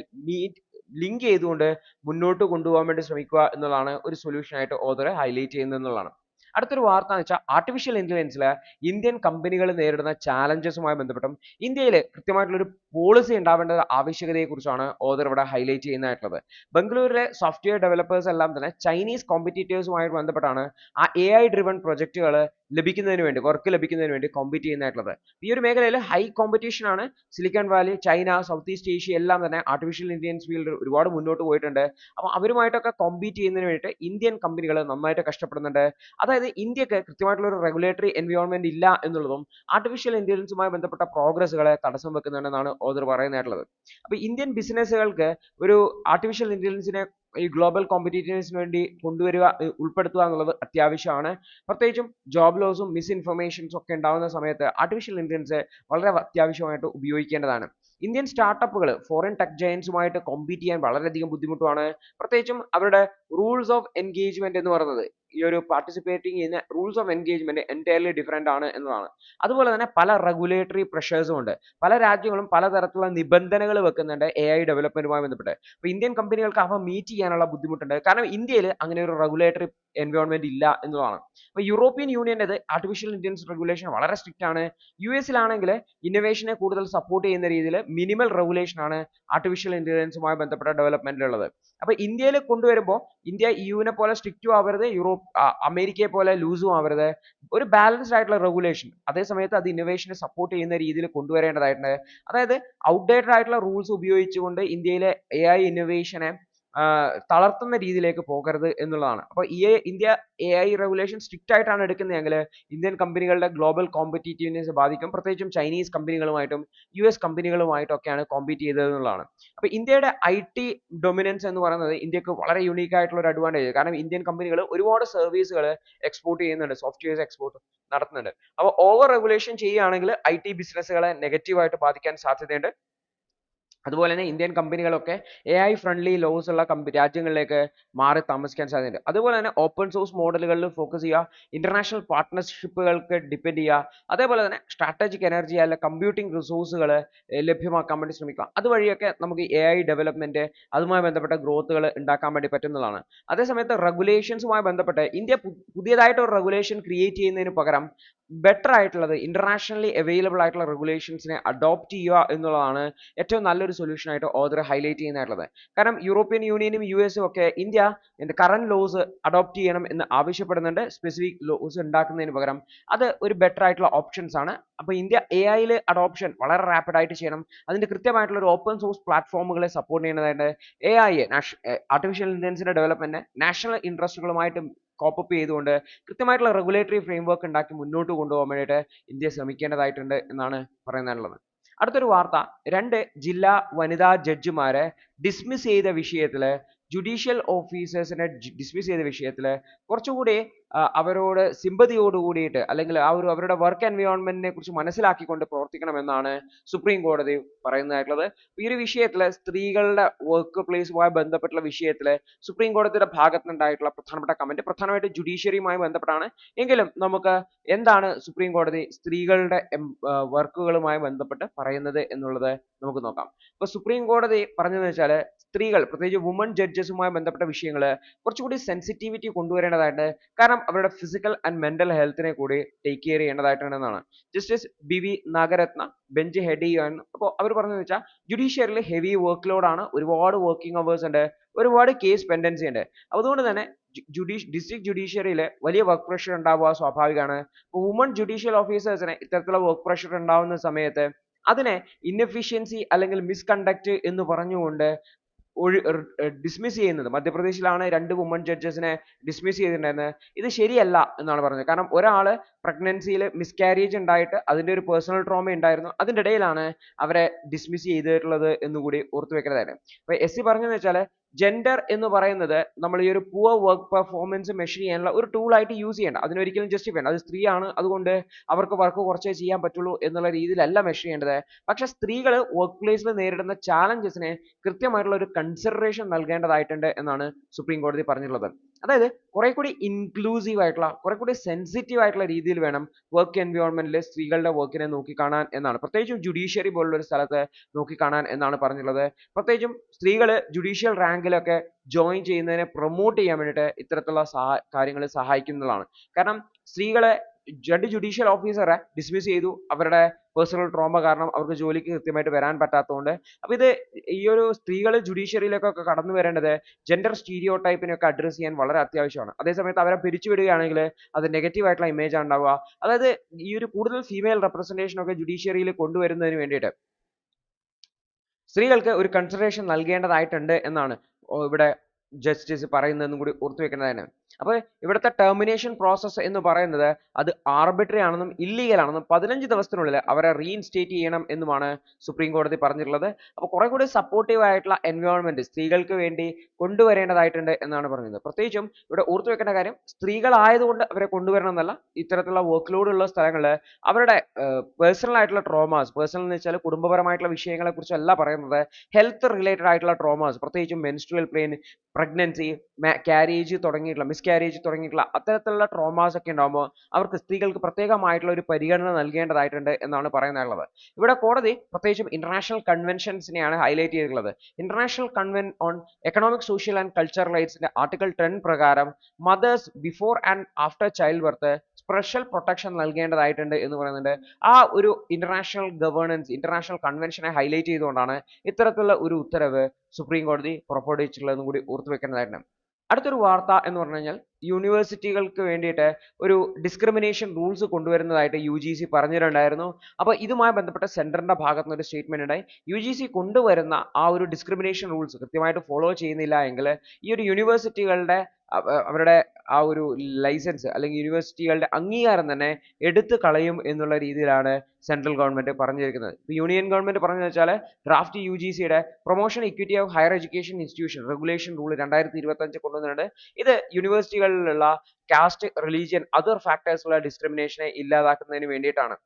ലിങ്ക് ചെയ്തുകൊണ്ട് മുന്നോട്ട് കൊണ്ടുപോകാൻ വേണ്ടി ശ്രമിക്കുക എന്നുള്ളതാണ് ഒരു സൊല്യൂഷൻ ആയിട്ട് ഓതർ ഹൈലൈറ്റ് ചെയ്യുന്നത് എന്നുള്ളതാണ്. അടുത്തൊരു വാർത്ത എന്ന് വെച്ചാൽ ആർട്ടിഫിഷ്യൽ ഇന്റലിജൻസിൽ ഇന്ത്യൻ കമ്പനികൾ നേരിടുന്ന ചാലഞ്ചസുമായി ബന്ധപ്പെട്ടും ഇന്ത്യയിൽ കൃത്യമായിട്ടുള്ള ഒരു പോളിസി ഉണ്ടാവേണ്ട ആവശ്യകതയെ കുറിച്ചാണ് ഓതർ ഇവിടെ ഹൈലൈറ്റ് ചെയ്യുന്നതായിട്ടുള്ളത്. ബംഗളൂരിലെ സോഫ്റ്റ്വെയർ ഡെവലപ്പേഴ്സ് എല്ലാം തന്നെ ചൈനീസ് കോമ്പറ്റീറ്റേഴ്സുമായി ബന്ധപ്പെട്ടാണ് ആ AI ഡ്രിവൺ പ്രൊജക്ടുകൾ ലഭിക്കുന്നതിന് വേണ്ടി, വർക്ക് ലഭിക്കുന്നതിന് വേണ്ടി കോമ്പീറ്റ് ചെയ്യുന്നതായിട്ടുള്ളത്. ഈ ഒരു മേഖലയിൽ ഹൈ കോമ്പറ്റീഷൻ ആണ്. Silicon Valley, China, South East Asia എല്ലാം തന്നെ ആർട്ടിഫിഷ്യൽ ഇന്റലിജൻസ് ഫീൽഡിൽ ഒരുപാട് മുന്നോട്ട് പോയിട്ടുണ്ട്. അപ്പോൾ അവരുമായിട്ടൊക്കെ കോമ്പീറ്റ് ചെയ്യുന്നതിന് വേണ്ടിയിട്ട് ഇന്ത്യൻ കമ്പനികൾ നന്നായിട്ട് കഷ്ടപ്പെടുന്നുണ്ട്. അതായത് ഇന്ത്യക്ക് കൃത്യമായിട്ടുള്ള ഒരു റെഗുലേറ്ററി എൻവയോൺമെന്റ് ഇല്ല എന്നുള്ളതും ആർട്ടിഫിഷ്യൽ ഇന്റലിജൻസുമായി ബന്ധപ്പെട്ട പ്രോഗ്രസ്സുകളെ തടസ്സം വെക്കുന്നുണ്ടെന്നാണ് ഓതർ പറയുന്നതായിട്ടുള്ളത്. അപ്പോൾ ഇന്ത്യൻ ബിസിനസ്സുകൾക്ക് ഒരു ആർട്ടിഫിഷ്യൽ ഇന്റലിജൻസിനെ ഈ ഗ്ലോബൽ കോമ്പറ്റീറ്റീവ്സിന് വേണ്ടി കൊണ്ടുവരിക, ഉൾപ്പെടുത്തുക എന്നുള്ളത് അത്യാവശ്യമാണ്. പ്രത്യേകിച്ചും ജോബ് ലോസും മിസ്ഇൻഫർമേഷൻസും ഒക്കെ ഉണ്ടാകുന്ന സമയത്ത് ആർട്ടിഫിഷ്യൽ ഇന്റലിജൻസ് വളരെ അത്യാവശ്യമായിട്ട് ഉപയോഗിക്കേണ്ടതാണ്. ഇന്ത്യൻ സ്റ്റാർട്ടപ്പുകൾ ഫോറിൻ ടെക് ജയൻസുമായിട്ട് കോമ്പീറ്റ് ചെയ്യാൻ വളരെയധികം ബുദ്ധിമുട്ടാണ്. പ്രത്യേകിച്ചും അവരുടെ റൂൾസ് ഓഫ് എൻഗേജ്മെന്റ് എന്ന് പറയുന്നത്, ഈ ഒരു പാർട്ടിസിപ്പേറ്റിംഗ് ചെയ്യുന്ന rules of engagement entirely different ആണ് എന്നതാണ്. അതുപോലെ തന്നെ പല റെഗുലേറ്ററി പ്രഷേഴ്സും ഉണ്ട്. പല രാജ്യങ്ങളും പലതരത്തിലുള്ള നിബന്ധനകൾ വെക്കുന്നുണ്ട് AI ഡെവലപ്മെന്റുമായി ബന്ധപ്പെട്ട്. അപ്പോൾ ഇന്ത്യൻ കമ്പനികൾക്ക് അവ മീറ്റ് ചെയ്യാനുള്ള ബുദ്ധിമുട്ടുണ്ട്. കാരണം ഇന്ത്യയിൽ അങ്ങനെ ഒരു റെഗുലേറ്ററി എൻവയോൺമെന്റ് ഇല്ല എന്നതാണ്. അപ്പോൾ യൂറോപ്യൻ യൂണിയൻ്റെത് ആർട്ടിഫിഷ്യൽ ഇന്റലിജൻസ് റെഗുലേഷൻ വളരെ സ്ട്രിക്റ്റ് ആണ്. US-ലാണെങ്കിൽ ഇന്നോവേഷനെ കൂടുതൽ സപ്പോർട്ട് ചെയ്യുന്ന രീതിയിൽ മിനിമൽ റെഗുലേഷൻ ആണ് ആർട്ടിഫിഷ്യൽ ഇന്റലിജൻസുമായി ബന്ധപ്പെട്ട ഡെവലപ്മെന്റിലുള്ളത്. അപ്പോൾ ഇന്ത്യയിൽ കൊണ്ടുവരുമ്പോൾ ഇന്ത്യ EU-നെ പോലെ സ്ട്രിക്റ്റും ആവരുത്, അമേരിക്കയെ പോലെ ലൂസും ആവരുത്. ഒരു ബാലൻസ്ഡ് ആയിട്ടുള്ള റെഗുലേഷൻ, അതേ സമയത്ത് അത് ഇന്നോവേഷനെ സപ്പോർട്ട് ചെയ്യുന്ന രീതിയിൽ കൊണ്ടുവരേണ്ടതായിട്ടുണ്ട്. അതായത് ഔട്ട്ഡേറ്റഡ് ആയിട്ടുള്ള റൂൾസ് ഉപയോഗിച്ചുകൊണ്ട് ഇന്ത്യയിലെ AI ഇന്നോവേഷനെ തളർത്തുന്ന രീതിയിലേക്ക് പോകരുത് എന്നുള്ളതാണ്. അപ്പോൾ ഇന്ത്യ AI റെഗുലേഷൻ സ്ട്രിക്റ്റ് ആയിട്ടാണ് എടുക്കുന്നതെങ്കിൽ ഇന്ത്യൻ കമ്പനികളുടെ ഗ്ലോബൽ കോമ്പറ്റീറ്റീവ്നെസ് ബാധിക്കും. പ്രത്യേകിച്ചും ചൈനീസ് കമ്പനികളുമായിട്ടും US കമ്പനികളുമായിട്ടും ഒക്കെയാണ് കോമ്പീറ്റ് ചെയ്തത് എന്നുള്ളതാണ്. അപ്പോൾ ഇന്ത്യയുടെ IT ഡൊമിനൻസ് എന്ന് പറയുന്നത് ഇന്ത്യക്ക് വളരെ യൂണീക്ക് ആയിട്ടുള്ള ഒരു അഡ്വാൻറ്റേജ്. കാരണം ഇന്ത്യൻ കമ്പനികൾ ഒരുപാട് സർവീസുകൾ എക്സ്പോർട്ട് ചെയ്യുന്നുണ്ട്, സോഫ്റ്റ്വെയർസ് എക്സ്പോർട്ട് നടത്തുന്നുണ്ട്. അപ്പോൾ ഓവർ റെഗുലേഷൻ ചെയ്യുകയാണെങ്കിൽ IT ബിസിനസ്സുകളെ നെഗറ്റീവായിട്ട് ബാധിക്കാൻ സാധ്യതയുണ്ട്. അതുപോലെ തന്നെ ഇന്ത്യൻ കമ്പനികളൊക്കെ AI ഫ്രണ്ട്ലി ലോസ് ഉള്ള രാജ്യങ്ങളിലേക്ക് മാറി താമസിക്കാൻ സാധ്യതയുണ്ട്. അതുപോലെ തന്നെ ഓപ്പൺ സോഴ്സ് മോഡലുകളിൽ ഫോക്കസ് ചെയ്യുക, ഇന്റർനാഷണൽ പാർട്ട്ണർഷിപ്പുകൾക്ക് ഡിപ്പെൻഡ് ചെയ്യുക, അതേപോലെ തന്നെ സ്ട്രാറ്റജിക് എനർജി അല്ല കമ്പ്യൂട്ടിംഗ് റിസോഴ്സുകൾ ലഭ്യമാക്കാൻ വേണ്ടി ശ്രമിക്കുക. അതുവഴിയൊക്കെ നമുക്ക് AI ഡെവലപ്മെന്റ്, അതുമായി ബന്ധപ്പെട്ട ഗ്രോത്തുകൾ ഉണ്ടാക്കാൻ വേണ്ടി പറ്റുന്നതാണ്. അതേസമയത്ത് റെഗുലേഷൻസുമായി ബന്ധപ്പെട്ട് ഇന്ത്യ പുതിയതായിട്ട് ഒരു റെഗുലേഷൻ ക്രിയേറ്റ് ചെയ്യുന്നതിന് പകരം ബെറ്റർ ആയിട്ടുള്ളത് ഇന്റർനാഷണലി അവൈലബിൾ ആയിട്ടുള്ള റെഗുലേഷൻസിനെ അഡോപ്റ്റ് ചെയ്യുക എന്നുള്ളതാണ് ഏറ്റവും നല്ലൊരു സൊല്യൂഷൻ ആയിട്ട് ഓതർ ഹൈലൈറ്റ് ചെയ്യുന്നതായിട്ടുള്ളത്. കാരണം യൂറോപ്യൻ യൂണിയനും US-ഉം ഒക്കെ ഇന്ത്യ കറന്റ് ലോസ് അഡോപ്റ്റ് ചെയ്യണം എന്ന് ആവശ്യപ്പെടുന്നുണ്ട്. സ്പെസിഫിക് ലോസ് ഉണ്ടാക്കുന്നതിന് പകരം അത് ഒരു ബെറ്റർ ആയിട്ടുള്ള ഓപ്ഷൻസ് ആണ്. അപ്പോൾ ഇന്ത്യ AI-യിൽ അഡോപ്ഷൻ വളരെ റാപ്പിഡ് ആയിട്ട് ചെയ്യണം. അതിന്റെ കൃത്യമായിട്ടുള്ള ഒരു ഓപ്പൺ സോഴ്സ് പ്ലാറ്റ്ഫോമുകളെ സപ്പോർട്ട് ചെയ്യുന്നതായിട്ട് AI ആർട്ടിഫിഷ്യൽ ഇന്റലിജൻസിന്റെ ഡെവലപ്മെന്റ് നാഷണൽ ഇൻട്രസ്റ്റുകളുമായിട്ട് കോപ്പപ്പ് ചെയ്തുകൊണ്ട് കൃത്യമായിട്ടുള്ള റെഗുലേറ്ററി ഫ്രെയിംവർക്ക് ഉണ്ടാക്കി മുന്നോട്ട് കൊണ്ടുപോകാൻ വേണ്ടിയിട്ട് ഇന്ത്യ ശ്രമിക്കേണ്ടതായിട്ടുണ്ട് എന്നാണ് പറയുന്നത്. അടുത്തൊരു വാർത്ത, 2 ജില്ലാ വനിതാ ജഡ്ജിമാരെ ഡിസ്മിസ് ചെയ്ത വിഷയത്തിൽ ജുഡീഷ്യൽ ഓഫീസേഴ്സിനെ ഡിസ്മിസ് ചെയ്ത വിഷയത്തിൽ കുറച്ചുകൂടി അവരോട് സിമ്പതിയോട് കൂടിയിട്ട് അല്ലെങ്കിൽ ആ ഒരു അവരുടെ വർക്ക് എൻവയോൺമെന്റിനെ കുറിച്ച് മനസ്സിലാക്കിക്കൊണ്ട് പ്രവർത്തിക്കണമെന്നാണ് സുപ്രീം കോടതി പറയുന്നതായിട്ടുള്ളത്. ഈ ഒരു വിഷയത്തിൽ സ്ത്രീകളുടെ വർക്ക് പ്ലേസുമായി ബന്ധപ്പെട്ടുള്ള വിഷയത്തിൽ സുപ്രീം കോടതിയുടെ ഭാഗത്ത് നിന്നുണ്ടായിട്ടുള്ള പ്രധാനപ്പെട്ട കമന്റ് പ്രധാനമായിട്ട് ജുഡീഷ്യറിയുമായി ബന്ധപ്പെട്ടാണ്. എങ്കിലും നമുക്ക് എന്താണ് സുപ്രീം കോടതി സ്ത്രീകളുടെ വർക്കുകളുമായി ബന്ധപ്പെട്ട് പറയുന്നത് എന്നുള്ളത് നമുക്ക് നോക്കാം. ഇപ്പൊ സുപ്രീം കോടതി പറഞ്ഞതെന്ന് വെച്ചാൽ സ്ത്രീകൾ പ്രത്യേകിച്ച് വുമൺ ജഡ്ജസുമായി ബന്ധപ്പെട്ട വിഷയങ്ങൾ കുറച്ചുകൂടി സെൻസിറ്റിവിറ്റി കൊണ്ടുവരേണ്ടതായിട്ട്, കാരണം അവരുടെ ഫിസിക്കൽ ആൻഡ് മെന്റൽ ഹെൽത്തിനെ കൂടി ടേക്ക് കെയർ ചെയ്യേണ്ടതായിട്ടുണ്ടെന്നാണ് justice B Nagarathna bench head ചെയ്യാൻ. അപ്പോൾ അവർ പറഞ്ഞതെന്ന് വെച്ചാൽ ജുഡീഷ്യറിയിൽ ഹെവി വർക്ക് ലോഡ് ആണ്, ഒരുപാട് വർക്കിംഗ് അവേഴ്സ് ഉണ്ട്, ഒരുപാട് കേസ് പെൻഡൻസി ഉണ്ട്. അതുകൊണ്ട് തന്നെ ഡിസ്ട്രിക്ട് ജുഡീഷ്യറിയിൽ വലിയ വർക്ക് പ്രഷർ ഉണ്ടാവുക സ്വാഭാവികമാണ്. വുമൺ ജുഡീഷ്യൽ ഓഫീസേഴ്സിന് ഇത്തരത്തിലുള്ള വർക്ക് പ്രഷർ ഉണ്ടാവുന്ന സമയത്ത് അതിനെ ഇൻഎഫിഷ്യൻസി അല്ലെങ്കിൽ മിസ്കണ്ടക്ട് എന്ന് പറഞ്ഞുകൊണ്ട് ഡിസ്മിസ് ചെയ്യുന്നത്. മധ്യപ്രദേശിലാണ് 2 വുമൺ ജഡ്ജസിനെ ഡിസ്മിസ് ചെയ്തിട്ടുണ്ടായിരുന്നത്. ഇത് ശരിയല്ല എന്നാണ് പറഞ്ഞത്. കാരണം ഒരാള് പ്രഗ്നൻസിയിൽ മിസ്കാരേജ് ഉണ്ടായിട്ട് അതിന്റെ ഒരു പേഴ്സണൽ ട്രോമ ഉണ്ടായിരുന്നു, അതിന്റെ ഇടയിലാണ് അവരെ ഡിസ്മിസ് ചെയ്തിട്ടുള്ളത് എന്നുകൂടി ഓർത്തു വെക്കേണ്ടതായിരുന്നു. അപ്പൊ എസ് പറഞ്ഞതെന്ന് വെച്ചാൽ ജെൻഡർ എന്ന് പറയുന്നത് നമ്മൾ ഈ ഒരു പുവർ വർക്ക് പെർഫോമൻസ് മെഷർ ചെയ്യാനുള്ള ഒരു ടൂൾ ആയിട്ട് യൂസ് ചെയ്യേണ്ട, അതിനൊരിക്കലും ജസ്റ്റിഫൈ ചെയ്യേണ്ട. അത് സ്ത്രീയാണ് അതുകൊണ്ട് അവർക്ക് വർക്ക് കുറച്ചേ ചെയ്യാൻ പറ്റുള്ളൂ എന്നുള്ള രീതിയിലല്ല മെഷർ ചെയ്യേണ്ടത്. പക്ഷെ സ്ത്രീകൾ വർക്ക് പ്ലേസിൽ നേരിടുന്ന ചാലഞ്ചസിനെ കൃത്യമായിട്ടുള്ള ഒരു കൺസിഡറേഷൻ നൽകേണ്ടതായിട്ടുണ്ട് എന്നാണ് സുപ്രീം കോടതി പറഞ്ഞിട്ടുള്ളത്. അതായത് കുറെ കൂടി ഇൻക്ലൂസീവ് ആയിട്ടുള്ള കുറെ കൂടി സെൻസിറ്റീവ് ആയിട്ടുള്ള രീതിയിൽ വേണം വർക്ക് എൻവയോൺമെന്റിൽ സ്ത്രീകളുടെ വർക്കിനെ നോക്കിക്കാണാൻ എന്നാണ്, പ്രത്യേകിച്ചും ജുഡീഷ്യറി പോലുള്ള ഒരു സ്ഥലത്ത് നോക്കിക്കാണാൻ എന്നാണ് പറഞ്ഞിട്ടുള്ളത്. പ്രത്യേകിച്ചും സ്ത്രീകൾ ജുഡീഷ്യൽ റാങ്കിലൊക്കെ ജോയിൻ ചെയ്യുന്നതിനെ പ്രൊമോട്ട് ചെയ്യാൻ വേണ്ടിയിട്ട് ഇത്തരത്തിലുള്ള കാര്യങ്ങൾ സഹായിക്കുന്നതാണ്. കാരണം സ്ത്രീകളെ ജുഡീഷ്യൽ ഓഫീസറെ ഡിസ്മിസ് ചെയ്തു, അവരുടെ പേഴ്സണൽ ട്രോമ കാരണം അവർക്ക് ജോലിക്ക് കൃത്യമായിട്ട് വരാൻ പറ്റാത്തതുകൊണ്ട്. അപ്പൊ ഇത് ഈ ഒരു സ്ത്രീകൾ ജുഡീഷ്യറിയിലേക്കൊക്കെ കടന്നു വരേണ്ടത് ജെൻഡർ സ്റ്റീരിയോ ടൈപ്പിനെയൊക്കെ അഡ്രസ് ചെയ്യാൻ വളരെ അത്യാവശ്യമാണ്. അതേസമയത്ത് അവരെ പിരിച്ചുവിടുകയാണെങ്കിൽ അത് നെഗറ്റീവ് ആയിട്ടുള്ള ഇമേജ് ആണ് ഉണ്ടാവുക. അതായത് ഈ ഒരു കൂടുതൽ ഫീമെയിൽ റെപ്രസെന്റേഷൻ ഒക്കെ ജുഡീഷ്യറിയിൽ കൊണ്ടുവരുന്നതിന് വേണ്ടിയിട്ട് സ്ത്രീകൾക്ക് ഒരു കൺസിഡറേഷൻ നൽകേണ്ടതായിട്ടുണ്ട് എന്നാണ് ഇവിടെ ജസ്റ്റിസ് പറയുന്നതെന്നും കൂടി ഓർത്തു വെക്കേണ്ടതാണ്. അപ്പോൾ ഇവിടുത്തെ ടെർമിനേഷൻ പ്രോസസ്സ് എന്ന് പറയുന്നത് അത് ആർബിട്രറി ആണെന്നും ഇല്ലീഗൽ ആണെന്നും 15 ദിവസത്തിനുള്ളിൽ അവരെ റീഇൻസ്റ്റേറ്റ് ചെയ്യണം എന്നുമാണ് സുപ്രീം കോടതി പറഞ്ഞിട്ടുള്ളത്. അപ്പോൾ കുറെ കൂടി സപ്പോർട്ടീവ് ആയിട്ടുള്ള എൻവയോൺമെന്റ് സ്ത്രീകൾക്ക് വേണ്ടി കൊണ്ടുവരേണ്ടതായിട്ടുണ്ട് എന്നാണ് പറഞ്ഞത്. പ്രത്യേകിച്ചും ഇവിടെ ഓർത്തു വെക്കേണ്ട കാര്യം സ്ത്രീകളായതുകൊണ്ട് അവരെ കൊണ്ടുവരണം എന്നല്ല, ഇത്തരത്തിലുള്ള വർക്ക് ലോഡ് ഉള്ള സ്ഥലങ്ങളിൽ അവരുടെ പേഴ്സണൽ ആയിട്ടുള്ള ട്രോമാസ്, പേഴ്സണൽ എന്ന് വെച്ചാൽ കുടുംബപരമായിട്ടുള്ള വിഷയങ്ങളെ കുറിച്ചല്ല പറയുന്നത്, ഹെൽത്ത് റിലേറ്റഡ് ആയിട്ടുള്ള ട്രോമാസ്, പ്രത്യേകിച്ചും മെൻസ്ട്രുവൽ പെയിൻ, പ്രഗ്നൻസി, കാരേജ് തുടങ്ങിയിട്ടുള്ള മിസ്കാരേജ് തുടങ്ങിയിട്ടുള്ള അത്തരത്തിലുള്ള ട്രോമാസ് ഒക്കെ ഉണ്ടാകുമ്പോൾ അവർക്ക് സ്ത്രീകൾക്ക് പ്രത്യേകമായിട്ടുള്ള ഒരു പരിഗണന നൽകേണ്ടതായിട്ടുണ്ട് എന്നാണ് പറയുന്നത്. ഇവിടെ കോടതി പ്രത്യേകിച്ചും ഇന്റർനാഷണൽ കൺവെൻഷൻസിനെയാണ് ഹൈലൈറ്റ് ചെയ്തിട്ടുള്ളത്. International convention on economic social and cultural റൈറ്റ്സിന്റെ ആർട്ടിക്കിൾ 10 പ്രകാരം mothers before and after child birth special protection നൽകേണ്ടതായിട്ടുണ്ട് എന്ന് പറയുന്നുണ്ട്. ആ ഒരു ഇന്റർനാഷണൽ ഗവേണൻസ്, ഇന്റർനാഷണൽ കൺവെൻഷനെ ഹൈലൈറ്റ് ചെയ്തുകൊണ്ടാണ് ഇത്തരത്തിലുള്ള ഒരു ഉത്തരവ് സുപ്രീം കോടതി പുറപ്പെടുവിച്ചിട്ടുള്ളതെന്നും കൂടി ഓർത്തു വെക്കേണ്ടതായിട്ടുണ്ട്. അടുത്തൊരു വാർത്ത എന്ന് പറഞ്ഞു കഴിഞ്ഞാൽ യൂണിവേഴ്സിറ്റികൾക്ക് വേണ്ടിയിട്ട് ഒരു ഡിസ്ക്രിമിനേഷൻ റൂൾസ് കൊണ്ടുവരുന്നതായിട്ട് UGC പറഞ്ഞിട്ടുണ്ടായിരുന്നു. അപ്പോൾ ഇതുമായി ബന്ധപ്പെട്ട സെൻറ്ററിന്റെ ഭാഗത്ത് നിന്ന് ഒരു സ്റ്റേറ്റ്മെന്റ് ഉണ്ടായി. UGC കൊണ്ടുവരുന്ന ആ ഒരു ഡിസ്ക്രിമിനേഷൻ റൂൾസ് കൃത്യമായിട്ട് ഫോളോ ചെയ്യുന്നില്ല എങ്കിൽ ഈ ഒരു യൂണിവേഴ്സിറ്റികളുടെ അവരുടെ ആ ഒരു ലൈസൻസ് അല്ലെങ്കിൽ യൂണിവേഴ്സിറ്റികളുടെ അംഗീകാരം തന്നെ എടുത്തു കളയും എന്നുള്ള രീതിയിലാണ് സെൻട്രൽ ഗവൺമെന്റ് പറഞ്ഞിരിക്കുന്നത്. ഇപ്പോൾ യൂണിയൻ ഗവൺമെന്റ് പറഞ്ഞതെന്ന് വെച്ചാൽ ഡ്രാഫ്റ്റ് UGCയുടെ promotion equity of higher education institution regulation rule 2025 കൊണ്ടുവന്നിട്ടുണ്ട്. ഇത് യൂണിവേഴ്സിറ്റികളിലുള്ള കാസ്റ്റ്, റിലീജിയൻ, അതർ ഫാക്ടേഴ്സുള്ള ഡിസ്ക്രിമിനേഷനെ ഇല്ലാതാക്കുന്നതിന് വേണ്ടിയിട്ടാണ്.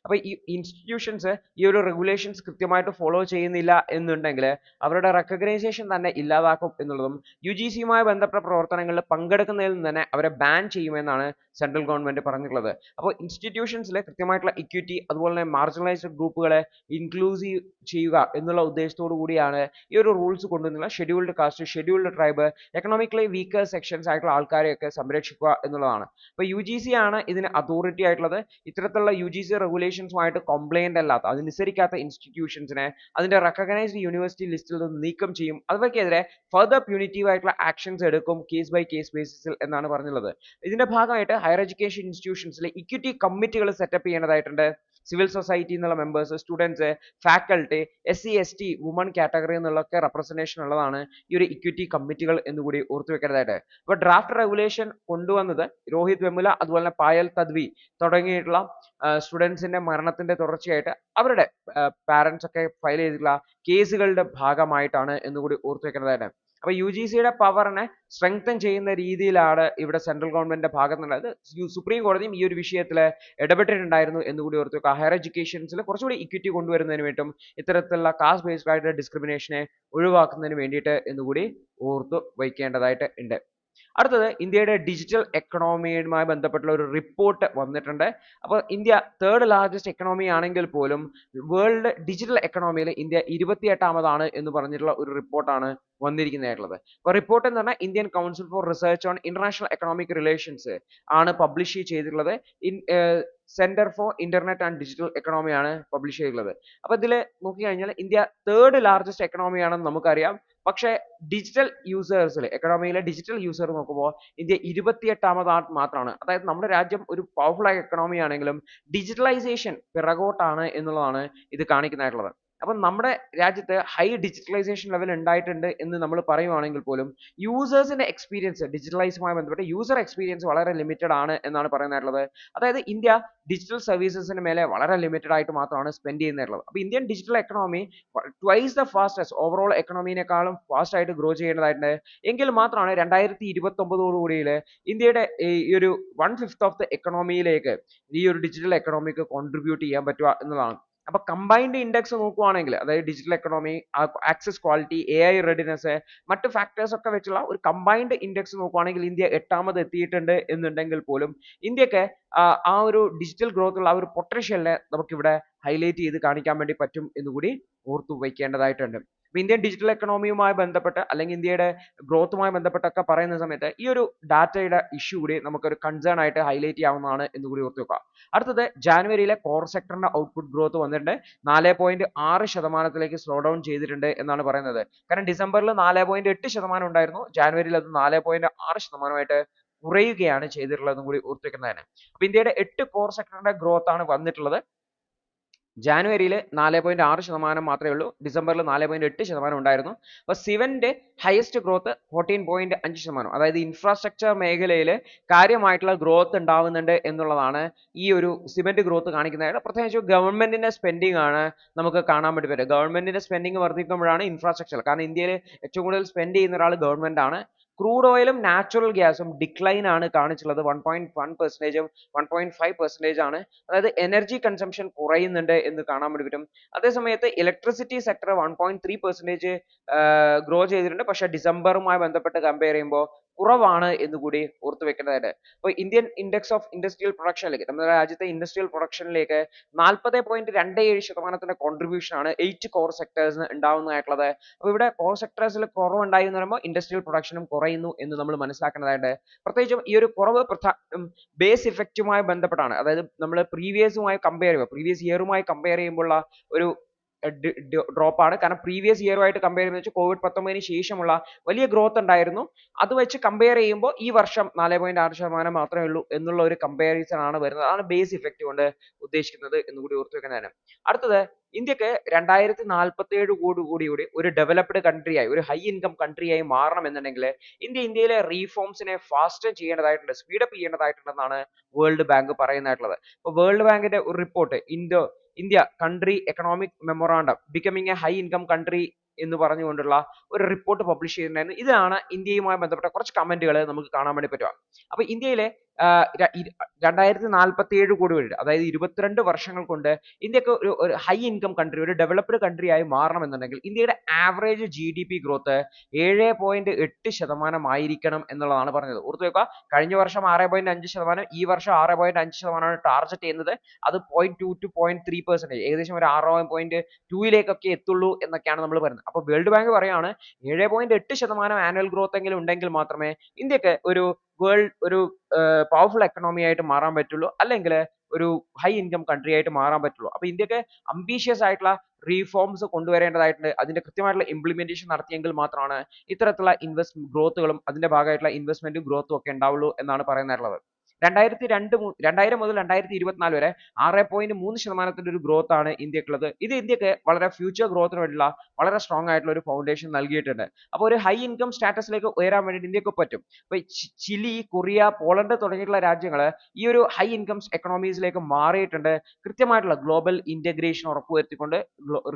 അപ്പൊ ഈ ഇൻസ്റ്റിറ്റ്യൂഷൻസ് ഈ ഒരു റെഗുലേഷൻസ് കൃത്യമായിട്ട് ഫോളോ ചെയ്യുന്നില്ല എന്നുണ്ടെങ്കിൽ അവരുടെ റെക്കഗ്നൈസേഷൻ തന്നെ ഇല്ലാതാക്കും എന്നുള്ളതും UGCയുമായി ബന്ധപ്പെട്ട പ്രവർത്തനങ്ങളിൽ പങ്കെടുക്കുന്നതിൽ നിന്ന് തന്നെ അവരെ ബാൻ ചെയ്യുമെന്നാണ് സെൻട്രൽ ഗവൺമെന്റ് പറഞ്ഞിട്ടുള്ളത്. അപ്പോൾ ഇൻസ്റ്റിറ്റ്യൂഷൻസിൽ കൃത്യമായിട്ടുള്ള ഇക്വിറ്റി അതുപോലെ തന്നെ മാർജിനലൈസ്ഡ് ഗ്രൂപ്പുകളെ ഇൻക്ലൂസീവ് ചെയ്യുക എന്നുള്ള ഉദ്ദേശത്തോടു കൂടിയാണ് ഈ ഒരു റൂൾസ് കൊണ്ടുവന്നുള്ള scheduled caste, scheduled tribe, economically weaker sections ആയിട്ടുള്ള ആൾക്കാരെയൊക്കെ സംരക്ഷിക്കുക എന്നുള്ളതാണ്. അപ്പോൾ UGC ആണ് ഇതിന് അതോറിറ്റി ആയിട്ടുള്ളത്. ഇത്തരത്തിലുള്ള UGC റെഗുലേഷൻസുമായിട്ട് കംപ്ലൈന്റ് അല്ലാത്ത, അതനുസരിക്കാത്ത ഇൻസ്റ്റിറ്റ്യൂഷൻസിനെ അതിന്റെ റെക്കഗ്നൈസ്ഡ് യൂണിവേഴ്സിറ്റി ലിസ്റ്റിൽ നിന്ന് നീക്കം ചെയ്യും. അവർക്കെതിരെ ഫർദർ പ്യൂണിറ്റീവ് ആയിട്ടുള്ള ആക്ഷൻസ് എടുക്കും കേസ് ബൈ കേസ് ബേസിസിൽ എന്നാണ് പറഞ്ഞിട്ടുള്ളത്. ഇതിന്റെ ഭാഗമായിട്ട് ഹയർ എഡ്യൂക്കേഷൻ ഇൻസ്റ്റിറ്റ്യൂഷൻസിൽ ഇക്വിറ്റി കമ്മിറ്റികൾ സെറ്റപ്പ് ചെയ്യേണ്ടതായിട്ടുണ്ട്. സിവിൽ സൊസൈറ്റി എന്നുള്ള members, students, faculty, SC ST, woman category എന്നുള്ളൊക്കെ റെപ്രസെന്റേഷൻ ഉള്ളതാണ് ഈ ഒരു ഇക്വിറ്റി കമ്മിറ്റികൾ എന്നുകൂടി ഓർത്തു വെക്കേണ്ടതായിട്ട്. അപ്പോൾ ഡ്രാഫ്റ്റ് റെഗുലേഷൻ കൊണ്ടുവന്നത് രോഹിത് വെമുല അതുപോലെ തന്നെ പായൽ തദ്വി തുടങ്ങിയിട്ടുള്ള സ്റ്റുഡൻസിന്റെ മരണത്തിന്റെ തുടർച്ചയായിട്ട് അവരുടെ പാരന്റ്സ് ഒക്കെ ഫയൽ ചെയ്തിട്ടുള്ള കേസുകളുടെ ഭാഗമായിട്ടാണ് എന്നുകൂടി ഓർത്തു വെക്കേണ്ടതായിട്ട്. അപ്പോൾ UGCയുടെ പവറിനെ സ്ട്രെങ്തൻ ചെയ്യുന്ന രീതിയിലാണ് ഇവിടെ സെൻട്രൽ ഗവൺമെന്റിന്റെ ഭാഗത്ത് നിന്നുള്ളത്. സുപ്രീം കോടതിയും ഈ ഒരു വിഷയത്തിൽ ഇടപെട്ടിട്ടുണ്ടായിരുന്നു എന്നുകൂടി ഓർത്ത് വെക്കുക. ഹയർ എഡ്യൂക്കേഷൻസിൽ കുറച്ചുകൂടി ഇക്വിറ്റി കൊണ്ടുവരുന്നതിന് വേണ്ടിയിട്ടും ഇത്തരത്തിലുള്ള കാസ്റ്റ് ബേസ്ഡ് ആയിട്ടുള്ള ഡിസ്ക്രിമിനേഷനെ ഒഴിവാക്കുന്നതിന് വേണ്ടിയിട്ട് എന്നുകൂടി ഓർത്തു വയ്ക്കേണ്ടതായിട്ട് ഉണ്ട്. അടുത്തത് ഇന്ത്യയുടെ ഡിജിറ്റൽ എക്കണോമിയുമായി ബന്ധപ്പെട്ടുള്ള ഒരു റിപ്പോർട്ട് വന്നിട്ടുണ്ട്. അപ്പോൾ ഇന്ത്യ തേർഡ് ലാർജസ്റ്റ് എക്കണോമി ആണെങ്കിൽ പോലും വേൾഡ് ഡിജിറ്റൽ എക്കണോമിയിൽ ഇന്ത്യ 28ാമതാണ് എന്ന് പറഞ്ഞിട്ടുള്ള ഒരു റിപ്പോർട്ടാണ് വന്നിരിക്കുന്നതായിട്ടുള്ളത്. അപ്പോൾ റിപ്പോർട്ട് എന്ന് പറഞ്ഞാൽ Indian council for research on international economic relations ആണ് പബ്ലിഷ് ചെയ്തിട്ടുള്ളത്. Centre for internet and digital economy ആണ് പബ്ലിഷ് ചെയ്തിട്ടുള്ളത്. അപ്പോൾ ഇതിൽ നോക്കിക്കഴിഞ്ഞാൽ ഇന്ത്യ തേർഡ് ലാർജസ്റ്റ് എക്കണോമി ആണെന്ന് നമുക്കറിയാം. പക്ഷേ ഡിജിറ്റൽ യൂസേഴ്സിൽ എക്കണോമിയിലെ ഡിജിറ്റൽ യൂസർ നോക്കുമ്പോൾ ഇന്ത്യ 28ാമത് മാത്രമാണ്. അതായത് നമ്മുടെ രാജ്യം ഒരു പവർഫുൾ ആയ എക്കണോമി ആണെങ്കിലും ഡിജിറ്റലൈസേഷൻ പിറകോട്ടാണ് എന്നുള്ളതാണ് ഇത് കാണിക്കുന്നതായിട്ടുള്ളത്. അപ്പം നമ്മുടെ രാജ്യത്ത് ഹൈ ഡിജിറ്റലൈസേഷൻ ലെവൽ ഉണ്ടായിട്ടുണ്ട് എന്ന് നമ്മൾ പറയുവാണെങ്കിൽ പോലും യൂസേഴ്സിന്റെ എക്സ്പീരിയൻസ് ഡിജിറ്റലൈസുമായി ബന്ധപ്പെട്ട് യൂസർ എക്സ്പീരിയൻസ് വളരെ ലിമിറ്റഡ് ആണ് എന്നാണ് പറയുന്നതായിട്ടുള്ളത്. അതായത് ഇന്ത്യ ഡിജിറ്റൽ സർവീസസിന് മേലെ വളരെ ലിമിറ്റഡ് ആയിട്ട് മാത്രമാണ് സ്പെൻഡ് ചെയ്യുന്നതായിട്ടുള്ളത്. അപ്പോൾ Indian digital economy twice the fastest overall എക്കണോമിനേക്കാളും ഫാസ്റ്റ് ആയിട്ട് ഗ്രോ ചെയ്യേണ്ടതായിട്ടുണ്ട്. എങ്കിൽ മാത്രമാണ് 2029 ഇന്ത്യയുടെ ഈ ഒരു 1/5 ഓഫ് ദ എക്കണോമിയിലേക്ക് ഈ ഒരു ഡിജിറ്റൽ എക്കണോമിക്ക് കോൺട്രിബ്യൂട്ട് ചെയ്യാൻ പറ്റുക എന്നുള്ളതാണ്. അപ്പൊ കമ്പൈൻഡ് ഇൻഡെക്സ് നോക്കുവാണെങ്കിൽ അതായത് digital economy, access quality, AI readiness, മറ്റ് ഫാക്ടേഴ്സ് ഒക്കെ വെച്ചുള്ള ഒരു കമ്പൈൻഡ് ഇൻഡെക്സ് നോക്കുവാണെങ്കിൽ ഇന്ത്യ 8ാമത് എത്തിയിട്ടുണ്ട് എന്നുണ്ടെങ്കിൽ പോലും ഇന്ത്യക്ക് ആ ഒരു ഡിജിറ്റൽ ഗ്രോത്ത് ഉള്ള ആ ഒരു പൊട്ടൻഷ്യലിനെ നമുക്കിവിടെ ഹൈലൈറ്റ് ചെയ്ത് കാണിക്കാൻ വേണ്ടി പറ്റും എന്നുകൂടി ഓർത്തു വയ്ക്കേണ്ടതായിട്ടുണ്ട്. അപ്പോൾ ഇന്ത്യൻ ഡിജിറ്റൽ എക്കണോമിയുമായി ബന്ധപ്പെട്ട് അല്ലെങ്കിൽ ഇന്ത്യയുടെ ഗ്രോത്തുമായി ബന്ധപ്പെട്ടൊക്കെ പറയുന്ന സമയത്ത് ഈ ഒരു ഡാറ്റയുടെ ഇഷ്യൂ കൂടി നമുക്കൊരു കൺസേൺ ആയിട്ട് ഹൈലൈറ്റ് ചെയ്യാവുന്നതാണ് എന്നുകൂടി ഓർത്ത് വെക്കുക. അടുത്തത് ജാനുവരിയിലെ കോർ സെക്ടറിന്റെ ഔട്ട്പുട്ട് ഗ്രോത്ത് വന്നിട്ടുണ്ട് 4.6% സ്ലോ ഡൗൺ ചെയ്തിട്ടുണ്ട് എന്നാണ് പറയുന്നത്. കാരണം ഡിസംബറിൽ 4.8% ഉണ്ടായിരുന്നു, ജാനുവരിയിൽ അത് 4.6%ആയിട്ട് കുറയുകയാണ് ചെയ്തിട്ടുള്ളതെന്നും കൂടി ഓർത്ത് വെക്കുന്നതാണ്. അപ്പോൾ ഇന്ത്യയുടെ 8 കോർ സെക്ടറിന്റെ ഗ്രോത്ത് ആണ് വന്നിട്ടുള്ളത്. ജാനുവരിയിൽ 4.6% മാത്രമേ ഉള്ളൂ, ഡിസംബറിൽ 4.8% ഉണ്ടായിരുന്നു. അപ്പോൾ സിവന്റെ ഹയസ്റ്റ് ഗ്രോത്ത് 14.5%, അതായത് ഇൻഫ്രാസ്ട്രക്ചർ മേഖലയിൽ കാര്യമായിട്ടുള്ള ഗ്രോത്ത് ഉണ്ടാവുന്നുണ്ട് എന്നുള്ളതാണ് ഈ ഒരു സിവന്റ് ഗ്രോത്ത് കാണിക്കുന്നത്. പ്രത്യേകിച്ച് ഗവൺമെന്റിന്റെ സ്പെൻഡിങ് ആണ് നമുക്ക് കാണാൻ വേണ്ടി പറ്റുക. ഗവൺമെന്റിന്റെ സ്പെൻഡിങ് വർദ്ധിക്കുമ്പോഴാണ് ഇൻഫ്രാസ്ട്രക്ചർ, കാരണം ഇന്ത്യയിൽ ഏറ്റവും കൂടുതൽ സ്പെൻഡ് ചെയ്യുന്ന ഒരാൾ ഗവൺമെന്റ് ആണ്. ക്രൂഡ് ഓയിലും നാച്ചുറൽ ഗ്യാസും ഡിക്ലൈൻ ആണ് കാണിച്ചുള്ളത്, 1.1%, 1.5% ആണ്. അതായത് എനർജി കൺസംഷൻ കുറയുന്നുണ്ട് എന്ന് കാണാൻ വേണ്ടി പറ്റും. അതേസമയത്ത് ഇലക്ട്രിസിറ്റി സെക്ടർ 1.3% ഗ്രോ ചെയ്തിട്ടുണ്ട്. പക്ഷേ ഡിസംബറുമായി ബന്ധപ്പെട്ട് കമ്പയർ ചെയ്യുമ്പോൾ കുറവാണ് എന്ന് കൂടി ഓർത്ത് വെക്കേണ്ടതായിട്ട്. അപ്പോൾ ഇന്ത്യൻ ഇൻഡെക്സ് ഓഫ് ഇൻഡസ്ട്രിയൽ പ്രൊഡക്ഷനിലേക്ക്, നമ്മുടെ രാജ്യത്തെ ഇൻഡസ്ട്രിയൽ പ്രൊഡക്ഷനിലേക്ക് 40.27% കോൺട്രിബ്യൂഷൻ ആണ് 8 കോർ സെക്ടേഴ്സിന് ഉണ്ടാവുന്നതായിട്ടുള്ളത്. അപ്പോൾ ഇവിടെ കോർ സെക്ടേഴ്സിൽ കുറവുണ്ടായി എന്ന് പറയുമ്പോൾ ഇൻഡസ്ട്രിയൽ പ്രൊഡക്ഷനും കുറയുന്നു എന്ന് നമ്മൾ മനസ്സിലാക്കേണ്ടതായിട്ട്. പ്രത്യേകിച്ചും ഈ ഒരു കുറവ് ബേസ് ഇഫക്റ്റുമായി ബന്ധപ്പെട്ടാണ്. അതായത് നമ്മൾ പ്രീവിയസ് ഇയറുമായി കമ്പയർ ചെയ്യുമ്പോഴുള്ള ഒരു ഡ്രോപ്പ് ആണ്. കാരണം പ്രീവിയസ് ഇയറുമായിട്ട് കമ്പയർ ചെയ്യുന്നത് വെച്ചാൽ COVID-19 ശേഷമുള്ള വലിയ ഗ്രോത്ത് ഉണ്ടായിരുന്നു. അത് വെച്ച് കമ്പയർ ചെയ്യുമ്പോൾ ഈ വർഷം 4.6% മാത്രമേ ഉള്ളൂ എന്നുള്ള ഒരു കമ്പാരിസൺ ആണ് വരുന്നത്. അതാണ് ബേസ് ഇഫക്റ്റ് കൊണ്ട് ഉദ്ദേശിക്കുന്നത് എന്നുകൂടി ഓർത്തു വെക്കുന്നതാണ്. അടുത്തത് ഇന്ത്യക്ക് 2047 ഒരു ഡെവലപ്ഡ് കൺട്രിയായി, ഒരു ഹൈ ഇൻകം കൺട്രിയായി മാറണം എന്നുണ്ടെങ്കിൽ ഇന്ത്യയിലെ റീഫോംസിനെ ഫാസ്റ്റ് ചെയ്യേണ്ടതായിട്ടുണ്ട്, സ്പീഡപ്പ് ചെയ്യേണ്ടതായിട്ടുണ്ടെന്നാണ് വേൾഡ് ബാങ്ക് പറയുന്നതായിട്ടുള്ളത്. അപ്പോൾ വേൾഡ് ബാങ്കിന്റെ ഒരു report India country economic memorandum becoming A high income country എന്ന് പറഞ്ഞുകൊണ്ടുള്ള ഒരു റിപ്പോർട്ട് പബ്ലിഷ് ചെയ്തിട്ടുണ്ടായിരുന്നു. ഇതാണ് ഇന്ത്യയുമായി ബന്ധപ്പെട്ട കുറച്ച് കമന്റുകൾ നമുക്ക് കാണാൻ വേണ്ടി പറ്റുക. അപ്പോൾ ഇന്ത്യയിലെ 2047 അതായത് 22 വർഷങ്ങൾ കൊണ്ട് ഇന്ത്യക്ക് ഒരു ഹൈ ഇൻകം കൺട്രി, ഒരു ഡെവലപ്ഡ് കൺട്രി ആയി മാറണമെന്നുണ്ടെങ്കിൽ ഇന്ത്യയുടെ ആവറേജ് GDP ഗ്രോത്ത് 7.8% ആയിരിക്കണം എന്നുള്ളതാണ് പറഞ്ഞത്. ഓർത്തു വെക്കുക, കഴിഞ്ഞ വർഷം 6.5%, ഈ വർഷം 6.5% ടാർഗറ്റ് ചെയ്യുന്നത്. അത് 0.2 to 0.3%, ഏകദേശം ഒരു 6.2 എത്തുള്ളൂ എന്നൊക്കെയാണ് നമ്മൾ പറയുന്നത്. അപ്പോൾ വേൾഡ് ബാങ്ക് പറയാണ് 7.8% ആനുവൽ ഗ്രോത്ത് എങ്കിലും ഉണ്ടെങ്കിൽ മാത്രമേ ഇന്ത്യക്ക് ഒരു പവർഫുൾ എക്കണോമി ആയിട്ട് മാറാൻ പറ്റുള്ളൂ, അല്ലെങ്കിൽ ഒരു ഹൈ ഇൻകം കൺട്രി ആയിട്ട് മാറാൻ പറ്റുള്ളൂ. അപ്പോൾ ഇന്ത്യക്ക് അംബീഷ്യസ് ആയിട്ടുള്ള റീഫോംസ് കൊണ്ടുവരേണ്ടതായിട്ടുണ്ട്. അതിന്റെ കൃത്യമായിട്ടുള്ള ഇംപ്ലിമെന്റേഷൻ നടത്തിയെങ്കിൽ മാത്രമാണ് ഇത്തരത്തിലുള്ള ഗ്രോത്തുകളും അതിന്റെ ഭാഗമായിട്ടുള്ള ഇൻവെസ്റ്റ്മെന്റും ഗ്രോത്തും ഒക്കെ ഉണ്ടാവുള്ളൂ എന്നാണ് പറയുന്നത്. 2000 മുതൽ 2024 വരെ 6.3% ഒരു ഗ്രോത്ത് ആണ് ഇന്ത്യക്കുള്ളത്. ഇത് ഇന്ത്യക്ക് വളരെ ഫ്യൂച്ചർ ഗ്രോത്തിന് വേണ്ടിയുള്ള വളരെ സ്ട്രോങ് ആയിട്ടുള്ള ഒരു ഫൗണ്ടേഷൻ നൽകിയിട്ടുണ്ട്. അപ്പോൾ ഒരു ഹൈ ഇൻകം സ്റ്റാറ്റസിലേക്ക് ഉയരാൻ വേണ്ടിയിട്ട് ഇന്ത്യക്ക് പറ്റും. ഇപ്പൊ ചിലി, കൊറിയ, പോളണ്ട് തുടങ്ങിയിട്ടുള്ള രാജ്യങ്ങൾ ഈ ഒരു ഹൈ ഇൻകം എക്കണോമീസിലേക്ക് മാറിയിട്ടുണ്ട്. കൃത്യമായിട്ടുള്ള ഗ്ലോബൽ ഇന്റഗ്രേഷൻ ഉറപ്പുവരുത്തിക്കൊണ്ട്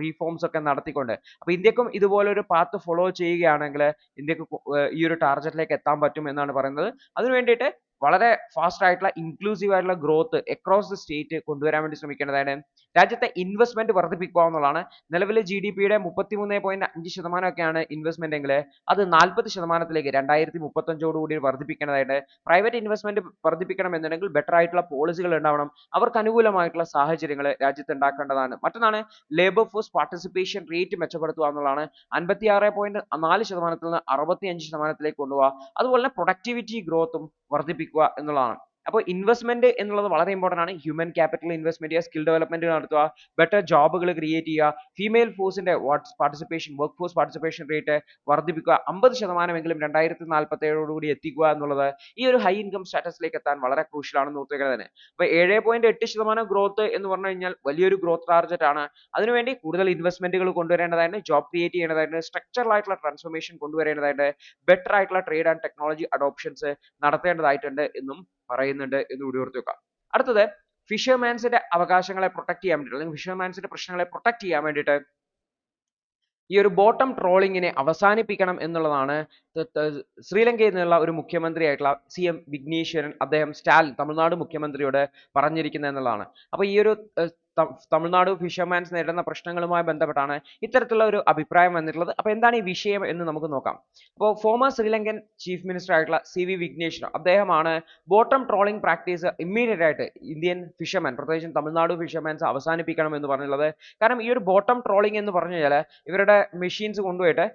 റീഫോംസ് ഒക്കെ നടത്തിക്കൊണ്ട്. അപ്പൊ ഇന്ത്യക്കും ഇതുപോലെ ഒരു പാത്ത് ഫോളോ ചെയ്യുകയാണെങ്കിൽ ഇന്ത്യക്ക് ഈ ഒരു ടാർഗറ്റിലേക്ക് എത്താൻ പറ്റും എന്നാണ് പറയുന്നത്. അതിനു വേണ്ടിയിട്ട് വളരെ ഫാസ്റ്റ് ആയിട്ടുള്ള ഇൻക്ലൂസീവ് ആയിട്ടുള്ള ഗ്രോത്ത് അക്രോസ് ദി സ്റ്റേറ്റ് കൊണ്ടുവരാൻ വേണ്ടി ശ്രമിക്കേണ്ടതാണ്. രാജ്യത്തെ ഇൻവെസ്റ്റ്മെന്റ് വർദ്ധിപ്പിക്കുക എന്നുള്ളതാണ്. നിലവിലെ GDP-യുടെ 33.5% ഒക്കെയാണ് ഇൻവെസ്റ്റ്മെന്റ് എങ്കിൽ അത് 40%ത്തിലേക്ക് 2035 കൂടി വർദ്ധിപ്പിക്കേണ്ടതായിട്ട്. പ്രൈവറ്റ് ഇൻവെസ്റ്റ്മെന്റ് വർദ്ധിപ്പിക്കണം എന്നുണ്ടെങ്കിൽ ബെറ്റർ ആയിട്ടുള്ള പോളിസികൾ ഉണ്ടാവണം. അവർക്ക് അനുകൂലമായിട്ടുള്ള സാഹചര്യങ്ങൾ രാജ്യത്ത് ഉണ്ടാക്കേണ്ടതാണ്. മറ്റൊന്നാണ് ലേബർ ഫോഴ്സ് പാർട്ടിസിപ്പേഷൻ റേറ്റ് മെച്ചപ്പെടുത്തുക എന്നുള്ളതാണ്. 56.4%-ൽ നിന്ന് 65%-ത്തിലേക്ക് കൊണ്ടുപോവുക. അതുപോലെ തന്നെ പ്രൊഡക്ടിവിറ്റി ഗ്രോത്തും വർദ്ധിപ്പിക്കുക എന്നുള്ളതാണ്. അപ്പോൾ ഇൻവെസ്റ്റ്മെന്റ് എന്നുള്ളത് വളരെ ഇമ്പോർട്ടന്റ് ആണ്. ഹ്യൂമൻ ക്യാപിറ്റൽ ഇൻവെസ്റ്റ്മെന്റ് ചെയ്യുക, സ്കിൽ ഡെവലപ്മെന്റ് നടത്തുക, ബെറ്റർ ജോബുകൾ ക്രിയേറ്റ് ചെയ്യുക, ഫീമെയിൽ ഫോഴ്സിന്റെ വർക്ക് ഫോഴ്സ് പാർട്ടിസിപ്പേഷൻ റേറ്റ് വർദ്ധിപ്പിക്കുക, 50% 2047 കൂടി എത്തിക്കുക എന്നുള്ളത് ഈ ഒരു ഹൈ ഇൻകം സ്റ്റാറ്റസിലേക്ക് എത്താൻ വളരെ ക്രൂഷ്യൽ ആണെന്ന് ഓർത്തുവെക്കുക. അപ്പോൾ 7.8% ഗ്രോത്ത് എന്ന് പറഞ്ഞു കഴിഞ്ഞാൽ വലിയൊരു ഗ്രോത്ത് ടാർഗറ്റ് ആണ്. അതിനുവേണ്ടി കൂടുതൽ ഇൻവെസ്റ്റ്മെന്റുകൾ കൊണ്ടുവരേണ്ടതായിട്ട്, ജോബ് ക്രിയേറ്റ് ചെയ്യേണ്ടതായിട്ട്, സ്ട്രക്ചറൽ ആയിട്ടുള്ള ട്രാൻസ്ഫോർമേഷൻ കൊണ്ടുവരേണ്ടതായിട്ട്, ബെറ്റർ ആയിട്ടുള്ള ട്രേഡ് ആൻഡ് ടെക്നോളജി അഡോപ്ഷൻസ് നടത്തേണ്ടതായിട്ടുണ്ട് എന്നും പറയുന്നുണ്ട് എന്ന് കൂടി ഓർത്ത് വെക്കുക. അടുത്തത് ഫിഷർമാൻസിന്റെ അവകാശങ്ങളെ പ്രൊട്ടക്ട് ചെയ്യാൻ വേണ്ടിയിട്ട് അല്ലെങ്കിൽ ഫിഷർമാൻസിന്റെ പ്രശ്നങ്ങളെ പ്രൊട്ടക്ട് ചെയ്യാൻ വേണ്ടിയിട്ട് ഈ ഒരു ബോട്ടം ട്രോളിങ്ങിനെ അവസാനിപ്പിക്കണം എന്നുള്ളതാണ് ശ്രീലങ്കയിൽ നിന്നുള്ള ഒരു മുഖ്യമന്ത്രിയായിട്ടുള്ള CM വിഘ്നേശ്വരൻ അദ്ദേഹം സ്റ്റാലിൻ തമിഴ്നാട് മുഖ്യമന്ത്രിയോട് പറഞ്ഞിരിക്കുന്നത് എന്നുള്ളതാണ്. അപ്പോൾ ഈ ഒരു തമിഴ്നാട് ഫിഷർമാൻസ് നേരിടുന്ന പ്രശ്നങ്ങളുമായി ബന്ധപ്പെട്ടാണ് ഇത്തരത്തിലുള്ള ഒരു അഭിപ്രായം വന്നിട്ടുള്ളത്. അപ്പോൾ എന്താണ് ഈ വിഷയം എന്ന് നമുക്ക് നോക്കാം. അപ്പോൾ ഫോമർ ശ്രീലങ്കൻ ചീഫ് മിനിസ്റ്റർ ആയിട്ടുള്ള CV വിഘ്നേശ്വരൻ അദ്ദേഹമാണ് ബോട്ടം ട്രോളിംഗ് പ്രാക്ടീസ് ഇമ്മീഡിയറ്റ് ആയിട്ട് ഇന്ത്യൻ ഫിഷർമാൻ പ്രത്യേകിച്ചും തമിഴ്നാട് ഫിഷർമാൻസ് അവസാനിപ്പിക്കണം എന്ന് പറഞ്ഞുള്ളത്. കാരണം ഈ ഒരു ബോട്ടം ട്രോളിംഗ് എന്ന് പറഞ്ഞു കഴിഞ്ഞാൽ ഇവരുടെ മെഷീൻസ് കൊണ്ടുപോയിട്ട്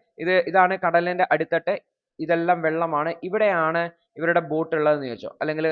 ഇതാണ് കടലിന്റെ അടിത്തട്ട്, ഇതെല്ലാം വെള്ളമാണ്, ഇവിടെയാണ് ഇവരുടെ ബോട്ട് ഉള്ളതെന്ന് ചോദിച്ചോ അല്ലെങ്കിൽ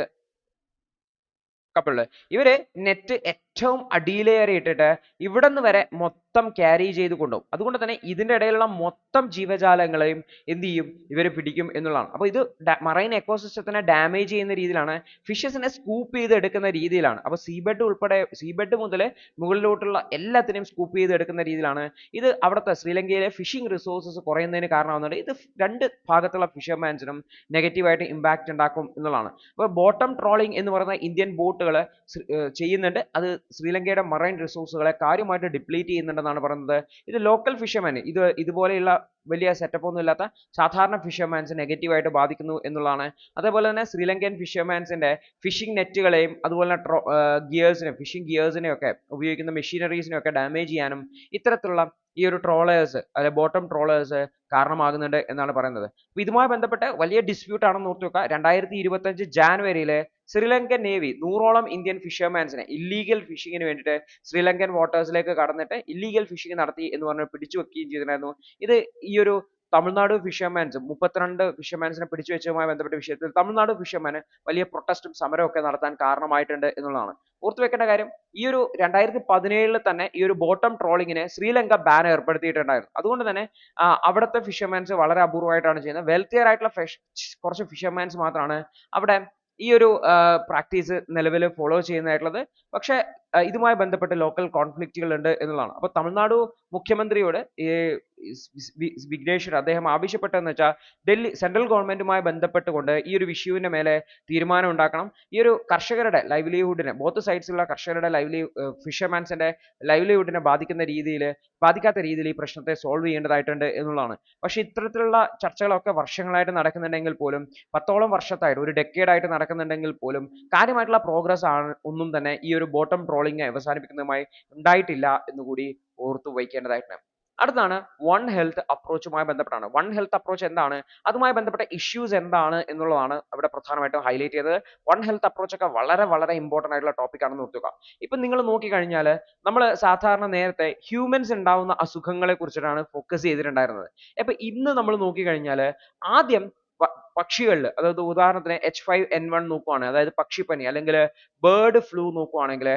കപ്പലില് ഇവര് നെറ്റ് ഏറ്റവും അടിയിലേറിയിട്ടിട്ട് ഇവിടുന്ന് വരെ മൊത്തം ക്യാരി ചെയ്ത് കൊണ്ടുപോകും. അതുകൊണ്ട് തന്നെ ഇതിന്റെ ഇടയിലുള്ള മൊത്തം ജീവജാലങ്ങളെയും എന്ത് ചെയ്യും, ഇവര് പിടിക്കും എന്നുള്ളതാണ്. അപ്പോൾ ഇത് മറൈൻ എക്കോസിസ്റ്റത്തിനെ ഡാമേജ് ചെയ്യുന്ന രീതിയിലാണ്, ഫിഷസിനെ സ്കൂപ്പ് ചെയ്ത് എടുക്കുന്ന രീതിയിലാണ്. അപ്പോൾ സീബെഡ് മുതൽ മുകളിലോട്ടുള്ള എല്ലാത്തിനെയും സ്കൂപ്പ് ചെയ്ത് എടുക്കുന്ന രീതിയിലാണ്. ഇത് അവിടുത്തെ ശ്രീലങ്കയിലെ ഫിഷിംഗ് റിസോഴ്സസ് കുറയുന്നതിന് കാരണമാകുന്നുണ്ട്. ഇത് രണ്ട് ഭാഗത്തുള്ള ഫിഷർമാൻസിനും നെഗറ്റീവായിട്ട് ഇമ്പാക്റ്റ് ഉണ്ടാക്കും എന്നുള്ളതാണ്. അപ്പോൾ ബോട്ടം ട്രോളിംഗ് എന്ന് പറയുന്ന ഇന്ത്യൻ ബോട്ടുകൾ ചെയ്യുന്നുണ്ട്. അത് ശ്രീലങ്കയുടെ മറൈൻ റിസോഴ്സുകളെ കാര്യമായിട്ട് ഡിപ്ലീറ്റ് ചെയ്യുന്നുണ്ടെന്നാണ് പറയുന്നത്. ഇത് ലോക്കൽ ഫിഷർമാൻ ഇതുപോലെയുള്ള വലിയ സെറ്റപ്പ് ഒന്നും ഇല്ലാത്ത സാധാരണ ഫിഷർമാൻസ് നെഗറ്റീവായിട്ട് ബാധിക്കുന്നു എന്നുള്ളതാണ്. അതേപോലെ തന്നെ ശ്രീലങ്കൻ ഫിഷർമാൻസിന്റെ ഫിഷിംഗ് നെറ്റുകളെയും അതുപോലെ തന്നെ ഫിഷിംഗ് ഗിയേഴ്സിനെ ഒക്കെ ഉപയോഗിക്കുന്ന മെഷീനറീസിനെ ഒക്കെ ഡാമേജ് ചെയ്യാനും ഇത്തരത്തിലുള്ള ഈ ഒരു ട്രോളേഴ്സ് അല്ലെ ബോട്ടം ട്രോളേഴ്സ് കാരണമാകുന്നുണ്ട് എന്നാണ് പറയുന്നത്. അപ്പോൾ ഇതുമായി ബന്ധപ്പെട്ട് വലിയ ഡിസ്പ്യൂട്ട് ആണെന്ന് ഓർത്ത് വെക്കുക. 2025 ജാനുവരിയിൽ ശ്രീലങ്കൻ നേവി 100ഓളം ഇന്ത്യൻ ഫിഷർമാൻസിനെ ഇല്ലീഗൽ ഫിഷിങ്ങിന് വേണ്ടിയിട്ട് ശ്രീലങ്കൻ വാട്ടേഴ്സിലേക്ക് കടന്നിട്ട് ഇല്ലീഗൽ ഫിഷിംഗ് നടത്തി എന്ന് പറഞ്ഞ് പിടിച്ചു വെക്കുകയും ചെയ്തിട്ടുണ്ടായിരുന്നു. ഇത് ഈ ഒരു തമിഴ്നാട് ഫിഷർമാൻസ് 32 ഫിഷർമാൻസിനെ പിടിച്ചു വെച്ചതുമായി ബന്ധപ്പെട്ട വിഷയത്തിൽ തമിഴ്നാട് ഫിഷർമാന് വലിയ പ്രൊട്ടസ്റ്റും സമരവും ഒക്കെ നടത്താൻ കാരണമായിട്ടുണ്ട് എന്നുള്ളതാണ്. ഓർത്തു വെക്കേണ്ട കാര്യം, ഈ ഒരു 2017 തന്നെ ഈ ഒരു ബോട്ടം ട്രോളിങ്ങിന് ശ്രീലങ്ക ബാൻ ഏർപ്പെടുത്തിയിട്ടുണ്ടായിരുന്നു. അതുകൊണ്ട് തന്നെ അവിടുത്തെ ഫിഷർമാൻസ് വളരെ അപൂർവമായിട്ടാണ് ചെയ്യുന്നത്. വെൽത്തിയർ ആയിട്ടുള്ള കുറച്ച് ഫിഷർമാൻസ് മാത്രമാണ് അവിടെ ഈ ഒരു പ്രാക്ടീസ് നിലവിൽ ഫോളോ ചെയ്യുന്നതായിട്ടുള്ളത്. പക്ഷേ ഇതുമായി ബന്ധപ്പെട്ട് ലോക്കൽ കോൺഫ്ലിക്റ്റുകൾ ഉണ്ട് എന്നുള്ളതാണ്. അപ്പോൾ തമിഴ്നാട് മുഖ്യമന്ത്രിയോട് വിഘ്നേശ്വർ അദ്ദേഹം ആവശ്യപ്പെട്ടതെന്ന് വെച്ചാൽ ഡൽഹി സെൻട്രൽ ഗവൺമെന്റുമായി ബന്ധപ്പെട്ടുകൊണ്ട് ഈ ഒരു വിഷുവിന്റെ മേലെ തീരുമാനം ഉണ്ടാക്കണം. ഈ ഒരു കർഷകരുടെ ലൈവ്ലിഹുഡിനെ ബോത്ത് സൈഡ്സിലുള്ള കർഷകരുടെ ഫിഷർമാൻസിന്റെ ലൈവ്ലിഹുഡിനെ ബാധിക്കാത്ത രീതിയിൽ ഈ പ്രശ്നത്തെ സോൾവ് ചെയ്യേണ്ടതായിട്ടുണ്ട് എന്നുള്ളതാണ്. പക്ഷേ ഇത്തരത്തിലുള്ള ചർച്ചകളൊക്കെ വർഷങ്ങളായിട്ട് നടക്കുന്നുണ്ടെങ്കിൽ പോലും 10ഓളം വർഷത്തായിട്ട് ഒരു ഡെക്കേഡായിട്ട് നടക്കുന്നുണ്ടെങ്കിൽ പോലും കാര്യമായിട്ടുള്ള പ്രോഗ്രസ് ഒന്നും തന്നെ ഈ ഒരു ബോട്ടം ട്രോളിംഗ് അവസാനിപ്പിക്കുന്നതുമായി ഉണ്ടായിട്ടില്ല എന്നുകൂടി ഓർത്തു വയ്ക്കേണ്ടതായിട്ടുണ്ട്. അടുത്താണ് വൺ ഹെൽത്ത് അപ്രോച്ചുമായി ബന്ധപ്പെട്ടാണ്. വൺ ഹെൽത്ത് അപ്രോച്ച് എന്താണ്, അതുമായി ബന്ധപ്പെട്ട ഇഷ്യൂസ് എന്താണ് എന്നുള്ളതാണ് അവിടെ പ്രധാനമായിട്ടും ഹൈലൈറ്റ് ചെയ്തത്. വൺ ഹെൽത്ത് അപ്രോച്ച് ഒക്കെ വളരെ വളരെ ഇമ്പോർട്ടന്റ് ആയിട്ടുള്ള ടോപ്പിക് ആണെന്ന് ഓർക്കുക. ഇപ്പൊ നിങ്ങൾ നോക്കിക്കഴിഞ്ഞാൽ നമ്മൾ സാധാരണ നേരത്തെ ഹ്യൂമൻസ് ഉണ്ടാവുന്ന അസുഖങ്ങളെ കുറിച്ചിട്ടാണ് ഫോക്കസ് ചെയ്തിട്ടുണ്ടായിരുന്നത്. അപ്പൊ ഇന്ന് നമ്മൾ നോക്കിക്കഴിഞ്ഞാൽ ആദ്യം പക്ഷികളിൽ, അതായത് ഉദാഹരണത്തിന് H5N1 നോക്കുവാണ്, അതായത് പക്ഷിപ്പനി അല്ലെങ്കിൽ ബേർഡ് ഫ്ലൂ നോക്കുവാണെങ്കിൽ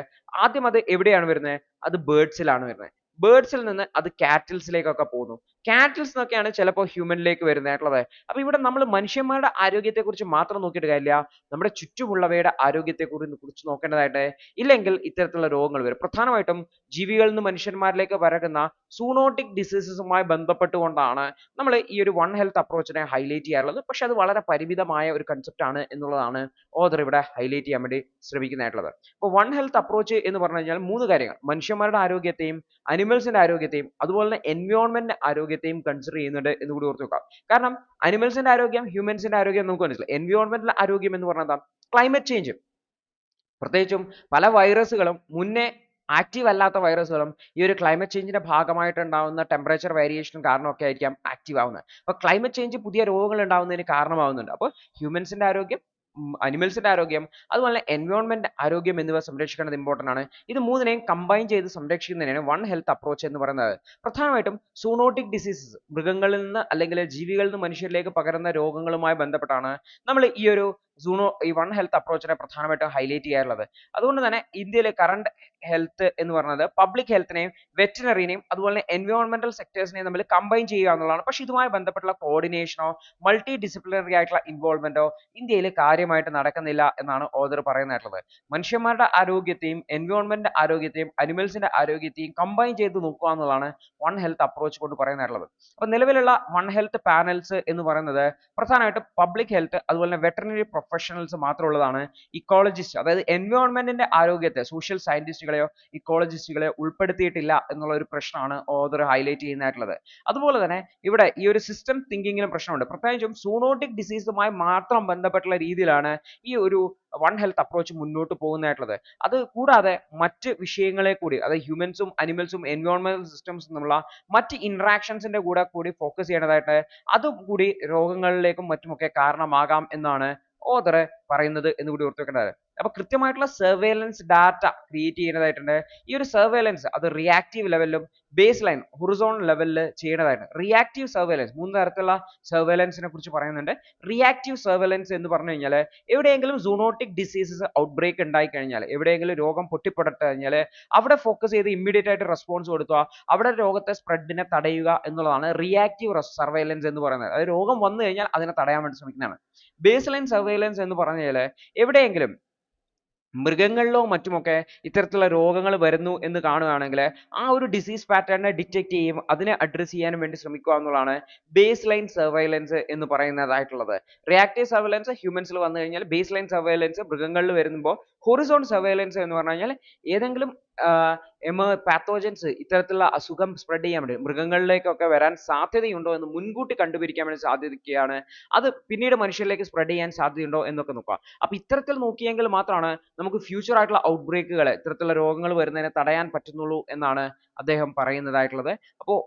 ആദ്യം അത് എവിടെയാണ് വരുന്നത്, അത് ബേർഡ്സിലാണ് വരുന്നത്. ബേർഡ്സിൽ നിന്ന് അത് കാറ്റിൽസിലേക്കൊക്കെ പോകുന്നു. കാറ്റിൽസ് എന്നൊക്കെയാണ് ചിലപ്പോൾ ഹ്യൂമനിലേക്ക് വരുന്നതായിട്ടുള്ളത്. അപ്പൊ ഇവിടെ നമ്മൾ മനുഷ്യന്മാരുടെ ആരോഗ്യത്തെക്കുറിച്ച് മാത്രം നോക്കിയിട്ട് കാര്യമില്ല, നമ്മുടെ ചുറ്റുമുള്ളവയുടെ ആരോഗ്യത്തെക്കുറിച്ച് നോക്കേണ്ടതായിട്ട്. ഇല്ലെങ്കിൽ ഇത്തരത്തിലുള്ള രോഗങ്ങൾ വരും. പ്രധാനമായിട്ടും ജീവികളിൽ നിന്ന് മനുഷ്യന്മാരിലേക്ക് പരക്കുന്ന സൂണോട്ടിക് ഡിസീസസുമായി ബന്ധപ്പെട്ടുകൊണ്ടാണ് നമ്മൾ ഈ ഒരു വൺ ഹെൽത്ത് അപ്രോച്ചിനെ ഹൈലൈറ്റ് ചെയ്യാറുള്ളത്. പക്ഷെ അത് വളരെ പരിമിതമായ ഒരു കൺസെപ്റ്റ് ആണ് എന്നുള്ളതാണ് ഓഥർ ഇവിടെ ഹൈലൈറ്റ് ചെയ്യാൻ വേണ്ടി ശ്രമിക്കുന്നതായിട്ടുള്ളത്. അപ്പോൾ വൺ ഹെൽത്ത് അപ്രോച്ച് എന്ന് പറഞ്ഞു കഴിഞ്ഞാൽ 3 കാര്യങ്ങൾ: മനുഷ്യന്മാരുടെ ആരോഗ്യത്തെയും അനിമൽസിന്റെ ആരോഗ്യത്തെയും അതുപോലെ തന്നെ എൻവയോൺമെന്റ് ആരോഗ്യത്തെയും കൺസിഡർ ചെയ്യുന്നുണ്ട് എന്ന് കൂടി ഓർത്ത് വെക്കുക. കാരണം അനിമൽസിന്റെ ആരോഗ്യം, ഹ്യൂമൻസിന്റെ ആരോഗ്യം നമുക്ക് മനസ്സിലായി. എൻവയോൺമെന്റൽ ആരോഗ്യം എന്ന് പറഞ്ഞാൽ എന്താ? Climate change. പ്രത്യേകിച്ചും പല വൈറസുകളും മുന്നേ ആക്റ്റീവ് അല്ലാത്ത വൈറസുകളും ഈ ഒരു ക്ലൈമറ്റ് ചേഞ്ചിന്റെ ഭാഗമായിട്ട് ഉണ്ടാവുന്ന ടെമ്പറേച്ചർ വേരിയേഷൻ കാരണമൊക്കെ ആയിരിക്കാം ആക്റ്റീവ് ആവുന്നത്. അപ്പോൾ ക്ലൈമറ്റ് ചേഞ്ച് പുതിയ രോഗങ്ങൾ ഉണ്ടാവുന്നതിന് കാരണമാവുന്നുണ്ട്. അപ്പോൾ ഹ്യൂമൻസിന്റെ ആരോഗ്യം, അനിമൽസിന്റെ ആരോഗ്യം അതുപോലെ എൻവയോൺമെന്റ് ആരോഗ്യം എന്നിവ സംരക്ഷിക്കേണ്ടത് ഇമ്പോർട്ടന്റ് ആണ്. ഇത് മൂന്നിനെയും കമ്പൈൻ ചെയ്ത് സംരക്ഷിക്കുന്നതിനാണ് വൺ ഹെൽത്ത് അപ്രോച്ച് എന്ന് പറയുന്നത്. പ്രധാനമായിട്ടും സൂണോട്ടിക് ഡിസീസസ്, മൃഗങ്ങളിൽ നിന്ന് അല്ലെങ്കിൽ ജീവികളിൽ നിന്ന് മനുഷ്യരിലേക്ക് പകരുന്ന രോഗങ്ങളുമായി ബന്ധപ്പെട്ടാണ് നമ്മൾ ഈ വൺ ഹെൽത്ത് അപ്രോച്ചിനെ പ്രധാനമായിട്ടും ഹൈലൈറ്റ് ചെയ്യാറുള്ളത്. അതുകൊണ്ട് തന്നെ ഇന്ത്യയിലെ കറണ്ട് ഹെൽത്ത് എന്ന് പറയുന്നത് പബ്ലിക് ഹെൽത്തിനെയും വെറ്റിനറിനെയും അതുപോലെ എൻവയോൺമെന്റൽ സെക്ടേഴ്സിനെയും തമ്മിൽ കമ്പൈൻ ചെയ്യുക എന്നുള്ളതാണ്. പക്ഷെ ഇതുമായി ബന്ധപ്പെട്ടുള്ള കോർഡിനേഷനോ മൾട്ടി ഡിസിപ്ലിനറി ആയിട്ടുള്ള ഇൻവോൾവ്മെന്റോ ഇന്ത്യയിൽ കാര്യമായിട്ട് നടക്കുന്നില്ല എന്നാണ് ഓഥർ പറയുന്നതായിട്ടുള്ളത്. മനുഷ്യന്മാരുടെ ആരോഗ്യത്തെയും എൻവയോൺമെന്റ് ആരോഗ്യത്തെയും അനിമൽസിന്റെ ആരോഗ്യത്തെയും കമ്പൈൻ ചെയ്ത് നോക്കുക എന്നുള്ളതാണ് വൺ ഹെൽത്ത് അപ്രോച്ച് കൊണ്ട് പറയുന്നതായിട്ടുള്ളത്. അപ്പൊ നിലവിലുള്ള വൺ ഹെൽത്ത് പാനൽസ് എന്ന് പറയുന്നത് പ്രധാനമായിട്ടും പബ്ലിക് ഹെൽത്ത് അതുപോലെ തന്നെ വെറ്ററിനറി പ്രൊഫഷണൽസ് മാത്രമുള്ളതാണ്. ഇക്കോളജിസ്റ്റ്, അതായത് എൻവയോൺമെന്റിന്റെ ആരോഗ്യത്തെ സോഷ്യൽ സയന്റിസ്റ്റുകളെയോ ഇക്കോളജിസ്റ്റുകളെയോ ഉൾപ്പെടുത്തിയിട്ടില്ല എന്നുള്ള ഒരു പ്രശ്നമാണ് ഓഥർ ഹൈലൈറ്റ് ചെയ്യുന്നതായിട്ടുള്ളത്. അതുപോലെ തന്നെ ഇവിടെ ഈ ഒരു സിസ്റ്റം തിങ്കിങ്ങിലും പ്രശ്നമുണ്ട്. പ്രത്യേകിച്ചും സൂണോട്ടിക് ഡിസീസുമായി മാത്രം ബന്ധപ്പെട്ടുള്ള രീതിയിലാണ് ഈ ഒരു വൺ ഹെൽത്ത് അപ്രോച്ച് മുന്നോട്ട് പോകുന്നതായിട്ടുള്ളത്. അത് കൂടാതെ മറ്റ് വിഷയങ്ങളെ കൂടി, അതായത് ഹ്യൂമൻസും അനിമൽസും എൻവയോൺമെന്റൽ സിസ്റ്റംസും തമ്മിലുള്ള മറ്റ് ഇന്ററാക്ഷൻസിന്റെ കൂടി ഫോക്കസ് ചെയ്യേണ്ടതായിട്ട്, അതും കൂടി രോഗങ്ങളിലേക്കും മറ്റുമൊക്കെ കാരണമാകാം എന്നാണ് ഓഥർ പറയുന്നത് എന്ന് കൂടി ഓർത്ത് വെക്കേണ്ടത്. അപ്പൊ കൃത്യമായിട്ടുള്ള സർവേലൻസ് ഡാറ്റ ക്രിയേറ്റ് ചെയ്യുന്നതായിട്ടുണ്ട്. ഈ ഒരു സർവേലൻസ് അത് റിയാക്റ്റീവ് ലെവലിലും ബേസ് ലൈൻ ഹൊറിസോണൽ ലെവലിൽ ചെയ്യേണ്ടതായിട്ടുണ്ട്. റിയാക്റ്റീവ് സർവേലൻസ്, 3 തരത്തിലുള്ള സർവേലൻസിനെ കുറിച്ച് പറയുന്നുണ്ട്. റിയാക്റ്റീവ് സർവേലൻസ് എന്ന് പറഞ്ഞു കഴിഞ്ഞാൽ എവിടെയെങ്കിലും സൂണോട്ടിക് ഡിസീസസ് ഔട്ട്ബ്രേക്ക് ഉണ്ടായി കഴിഞ്ഞാൽ, എവിടെയെങ്കിലും രോഗം പൊട്ടിപ്പുറത്ത് കഴിഞ്ഞാൽ അവിടെ ഫോക്കസ് ചെയ്ത് ഇമ്മീഡിയറ്റ് ആയിട്ട് റെസ്പോൺസ് കൊടുക്കുക, അവിടെ രോഗത്തെ സ്പ്രെഡിനെ തടയുക എന്നുള്ളതാണ് റിയാക്റ്റീവ് സർവേലൻസ് എന്ന് പറയുന്നത്. അതായത് രോഗം വന്നു കഴിഞ്ഞാൽ അതിനെ തടയാൻ വേണ്ടി ശ്രമിക്കുന്നതാണ്. ബേസ് ലൈൻ സർവേലൻസ് എന്ന് പറഞ്ഞാൽ എവിടെയെങ്കിലും മൃഗങ്ങളിലോ മറ്റുമൊക്കെ ഇത്തരത്തിലുള്ള രോഗങ്ങൾ വരുന്നു എന്ന് കാണുകയാണെങ്കിൽ ആ ഒരു ഡിസീസ് പാറ്റേണിനെ ഡിറ്റക്ട് ചെയ്യും, അതിനെ അഡ്രസ് ചെയ്യാനും വേണ്ടി ശ്രമിക്കുക എന്നുള്ളതാണ് ബേസ് ലൈൻ സർവൈലൻസ് എന്ന് പറയുന്നതായിട്ടുള്ളത്. റിയാക്റ്റീവ് സർവൈലൻസ് ഹ്യൂമൻസിൽ വന്നു കഴിഞ്ഞാൽ, ബേസ് ലൈൻ സർവൈലൻസ് മൃഗങ്ങളിൽ വരുമ്പോൾ, ഹൊറിസോൺ സർവൈലൻസ് എന്ന് പറഞ്ഞു കഴിഞ്ഞാൽ ഏതെങ്കിലും പാത്തോജൻസ് ഇത്തരത്തിലുള്ള അസുഖം സ്പ്രെഡ് ചെയ്യാൻ വേണ്ടി മൃഗങ്ങളിലേക്കൊക്കെ വരാൻ സാധ്യതയുണ്ടോ എന്ന് മുൻകൂട്ടി കണ്ടുപിടിക്കാൻ വേണ്ടി സാധിക്കുകയാണ്. അത് പിന്നീട് മനുഷ്യരിലേക്ക് സ്പ്രെഡ് ചെയ്യാൻ സാധ്യതയുണ്ടോ എന്നൊക്കെ നോക്കുക. അപ്പൊ ഇത്തരത്തിൽ നോക്കിയെങ്കിൽ മാത്രമാണ് നമുക്ക് ഫ്യൂച്ചർ ആയിട്ടുള്ള ഔട്ട്ബ്രേക്കുകൾ, ഇത്തരത്തിലുള്ള രോഗങ്ങൾ വരുന്നതിനെ തടയാൻ പറ്റുന്നുള്ളൂ എന്നാണ് അദ്ദേഹം പറയുന്നതായിട്ടുള്ളത്. അപ്പോൾ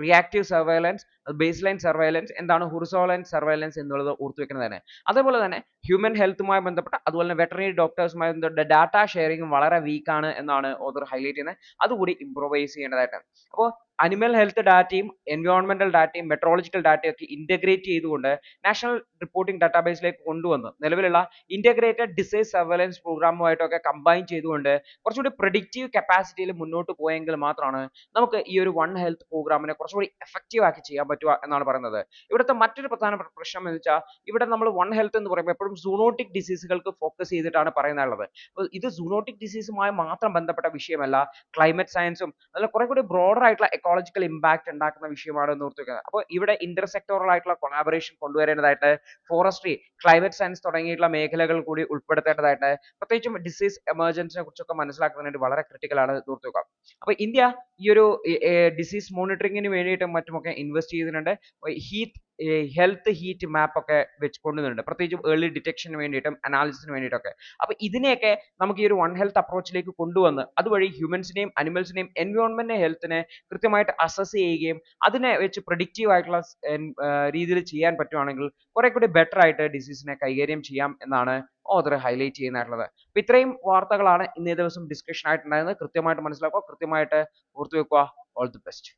reactive surveillance, base line surveillance എന്താണ്, ഹൊറിസോണൽ സർവൈലൻസ് എന്നുള്ളത് ഓർത്തു വെക്കുന്നതാണ്. അതേപോലെ തന്നെ ഹ്യൂമൻ ഹെൽത്തുമായി ബന്ധപ്പെട്ട അതുപോലെ തന്നെ വെറ്ററിനറി ഡോക്ടേഴ്സുമായി ബന്ധപ്പെട്ട ഡാറ്റ ഷെയറിംഗ് വളരെ വീക്ക് ആണ് എന്നാണ് ഓഥർ ഹൈലൈറ്റ് ചെയ്യുന്നത്. അതുകൂടി ഇംപ്രൂവൈസ് ചെയ്യേണ്ടതായിട്ടാണ്. അപ്പോൾ അനിമൽ ഹെൽത്ത് ഡാറ്റയും എൻവയോൺമെന്റൽ ഡാറ്റയും മെട്രോളജിക്കൽ ഡാറ്റയും ഒക്കെ ഇന്റഗ്രേറ്റ് ചെയ്തുകൊണ്ട് നാഷണൽ റിപ്പോർട്ടിംഗ് ഡാറ്റാബേസിലേക്ക് കൊണ്ടുവന്ന് നിലവിലുള്ള ഇന്റഗ്രേറ്റഡ് ഡിസീസ് സർവൈലൻസ് പ്രോഗ്രാമുമായിട്ടൊക്കെ കമ്പൈൻ ചെയ്തുകൊണ്ട് കുറച്ചുകൂടി പ്രെഡിക്റ്റീവ് കപ്പാസിറ്റിയിൽ മുന്നോട്ട് പോയെങ്കിൽ മാത്രമാണ് നമുക്ക് ഈ ഒരു വൺ ഹെൽത്ത് പ്രോഗ്രാമിനെ കുറച്ചുകൂടി എഫക്റ്റീവ് ആക്കി ചെയ്യാൻ പറ്റുക എന്നാണ് പറയുന്നത്. ഇവിടുത്തെ മറ്റൊരു പ്രധാനപ്പെട്ട പ്രശ്നം എന്ന് വെച്ചാൽ ഇവിടെ നമ്മൾ വൺ ഹെൽത്ത് എന്ന് പറയുമ്പോൾ എപ്പോഴും സൂണോട്ടിക് ഡിസീസുകൾക്ക് ഫോക്കസ് ചെയ്തിട്ടാണ് പറയുന്നുള്ളത്. അപ്പോൾ ഇത് സൂണോട്ടിക് ഡിസീസുമായി മാത്രം ബന്ധപ്പെട്ട വിഷയമല്ല, ക്ലൈമറ്റ് സയൻസും അതിൽ കുറെ കൂടി ബ്രോഡർ ആയിട്ടുള്ള എക്കോളജിക്കൽ ഇമ്പാക്ട് ഉണ്ടാക്കുന്ന വിഷയമാണ് എന്ന് ഓർത്ത് വെക്കുന്നത്. അപ്പോൾ ഇവിടെ ഇന്റർസെക്ടോറൽ ആയിട്ടുള്ള കൊളാബറേഷൻ കൊണ്ടുവരേണ്ടതായിട്ട്, ഫോറസ്ട്രി, ക്ലൈമറ്റ് സയൻസ് തുടങ്ങിയിട്ടുള്ള മേഖലകൾ കൂടി ഉൾപ്പെടുത്തേണ്ടതായിട്ട്, പ്രത്യേകിച്ചും ഡിസീസ് എമർജൻസിനെ കുറിച്ചൊക്കെ മനസ്സിലാക്കുന്നതിന് വളരെ ക്രിട്ടിക്കൽ ആണ് എന്ന് ഓർത്ത് വെക്കുക. അപ്പോൾ ഇന്ത്യ ഈ ഒരു ഡിസീസ് മോണിറ്ററിങ്ങിന് വേണ്ടിയിട്ടും മറ്റുമൊക്കെ ഇൻവെസ്റ്റ് ചെയ്തിട്ടുണ്ട്. ഹെൽത്ത് ഹീറ്റ് മാപ്പ് ഒക്കെ വെച്ചുകൊണ്ടുവരുന്നുണ്ട്, പ്രത്യേകിച്ചും ഏർലി ഡിറ്റക്ഷന് വേണ്ടിയിട്ടും അനാലിസിസിന് വേണ്ടിയിട്ടൊക്കെ. അപ്പോൾ ഇതിനെയൊക്കെ നമുക്ക് ഈ ഒരു വൺ ഹെൽത്ത് അപ്രോച്ചിലേക്ക് കൊണ്ടുവന്ന് അതുവഴി ഹ്യൂമൻസിനെയും അനിമൽസിനെയും എൻവയോൺമെന്റ് ഹെൽത്തിനെ കൃത്യമായിട്ട് അസസ് ചെയ്യുകയും അതിനെ വെച്ച് പ്രഡിക്റ്റീവ് ആയിട്ടുള്ള രീതിയിൽ ചെയ്യാൻ പറ്റുവാണെങ്കിൽ കുറെ കൂടി ബെറ്റർ ആയിട്ട് ഡിസീസിനെ കൈകാര്യം ചെയ്യാം എന്നാണ് ഓഥർ ഹൈലൈറ്റ് ചെയ്യുന്നതായിട്ടുള്ളത്. അപ്പോൾ ഇത്രയും വാർത്തകളാണ് ഇന്നേ ദിവസം ഡിസ്കഷൻ ആയിട്ടുണ്ടായിരുന്നത്. കൃത്യമായിട്ട് മനസ്സിലാക്കുക, കൃത്യമായിട്ട് ഓർത്തു വെക്കുക. All the best.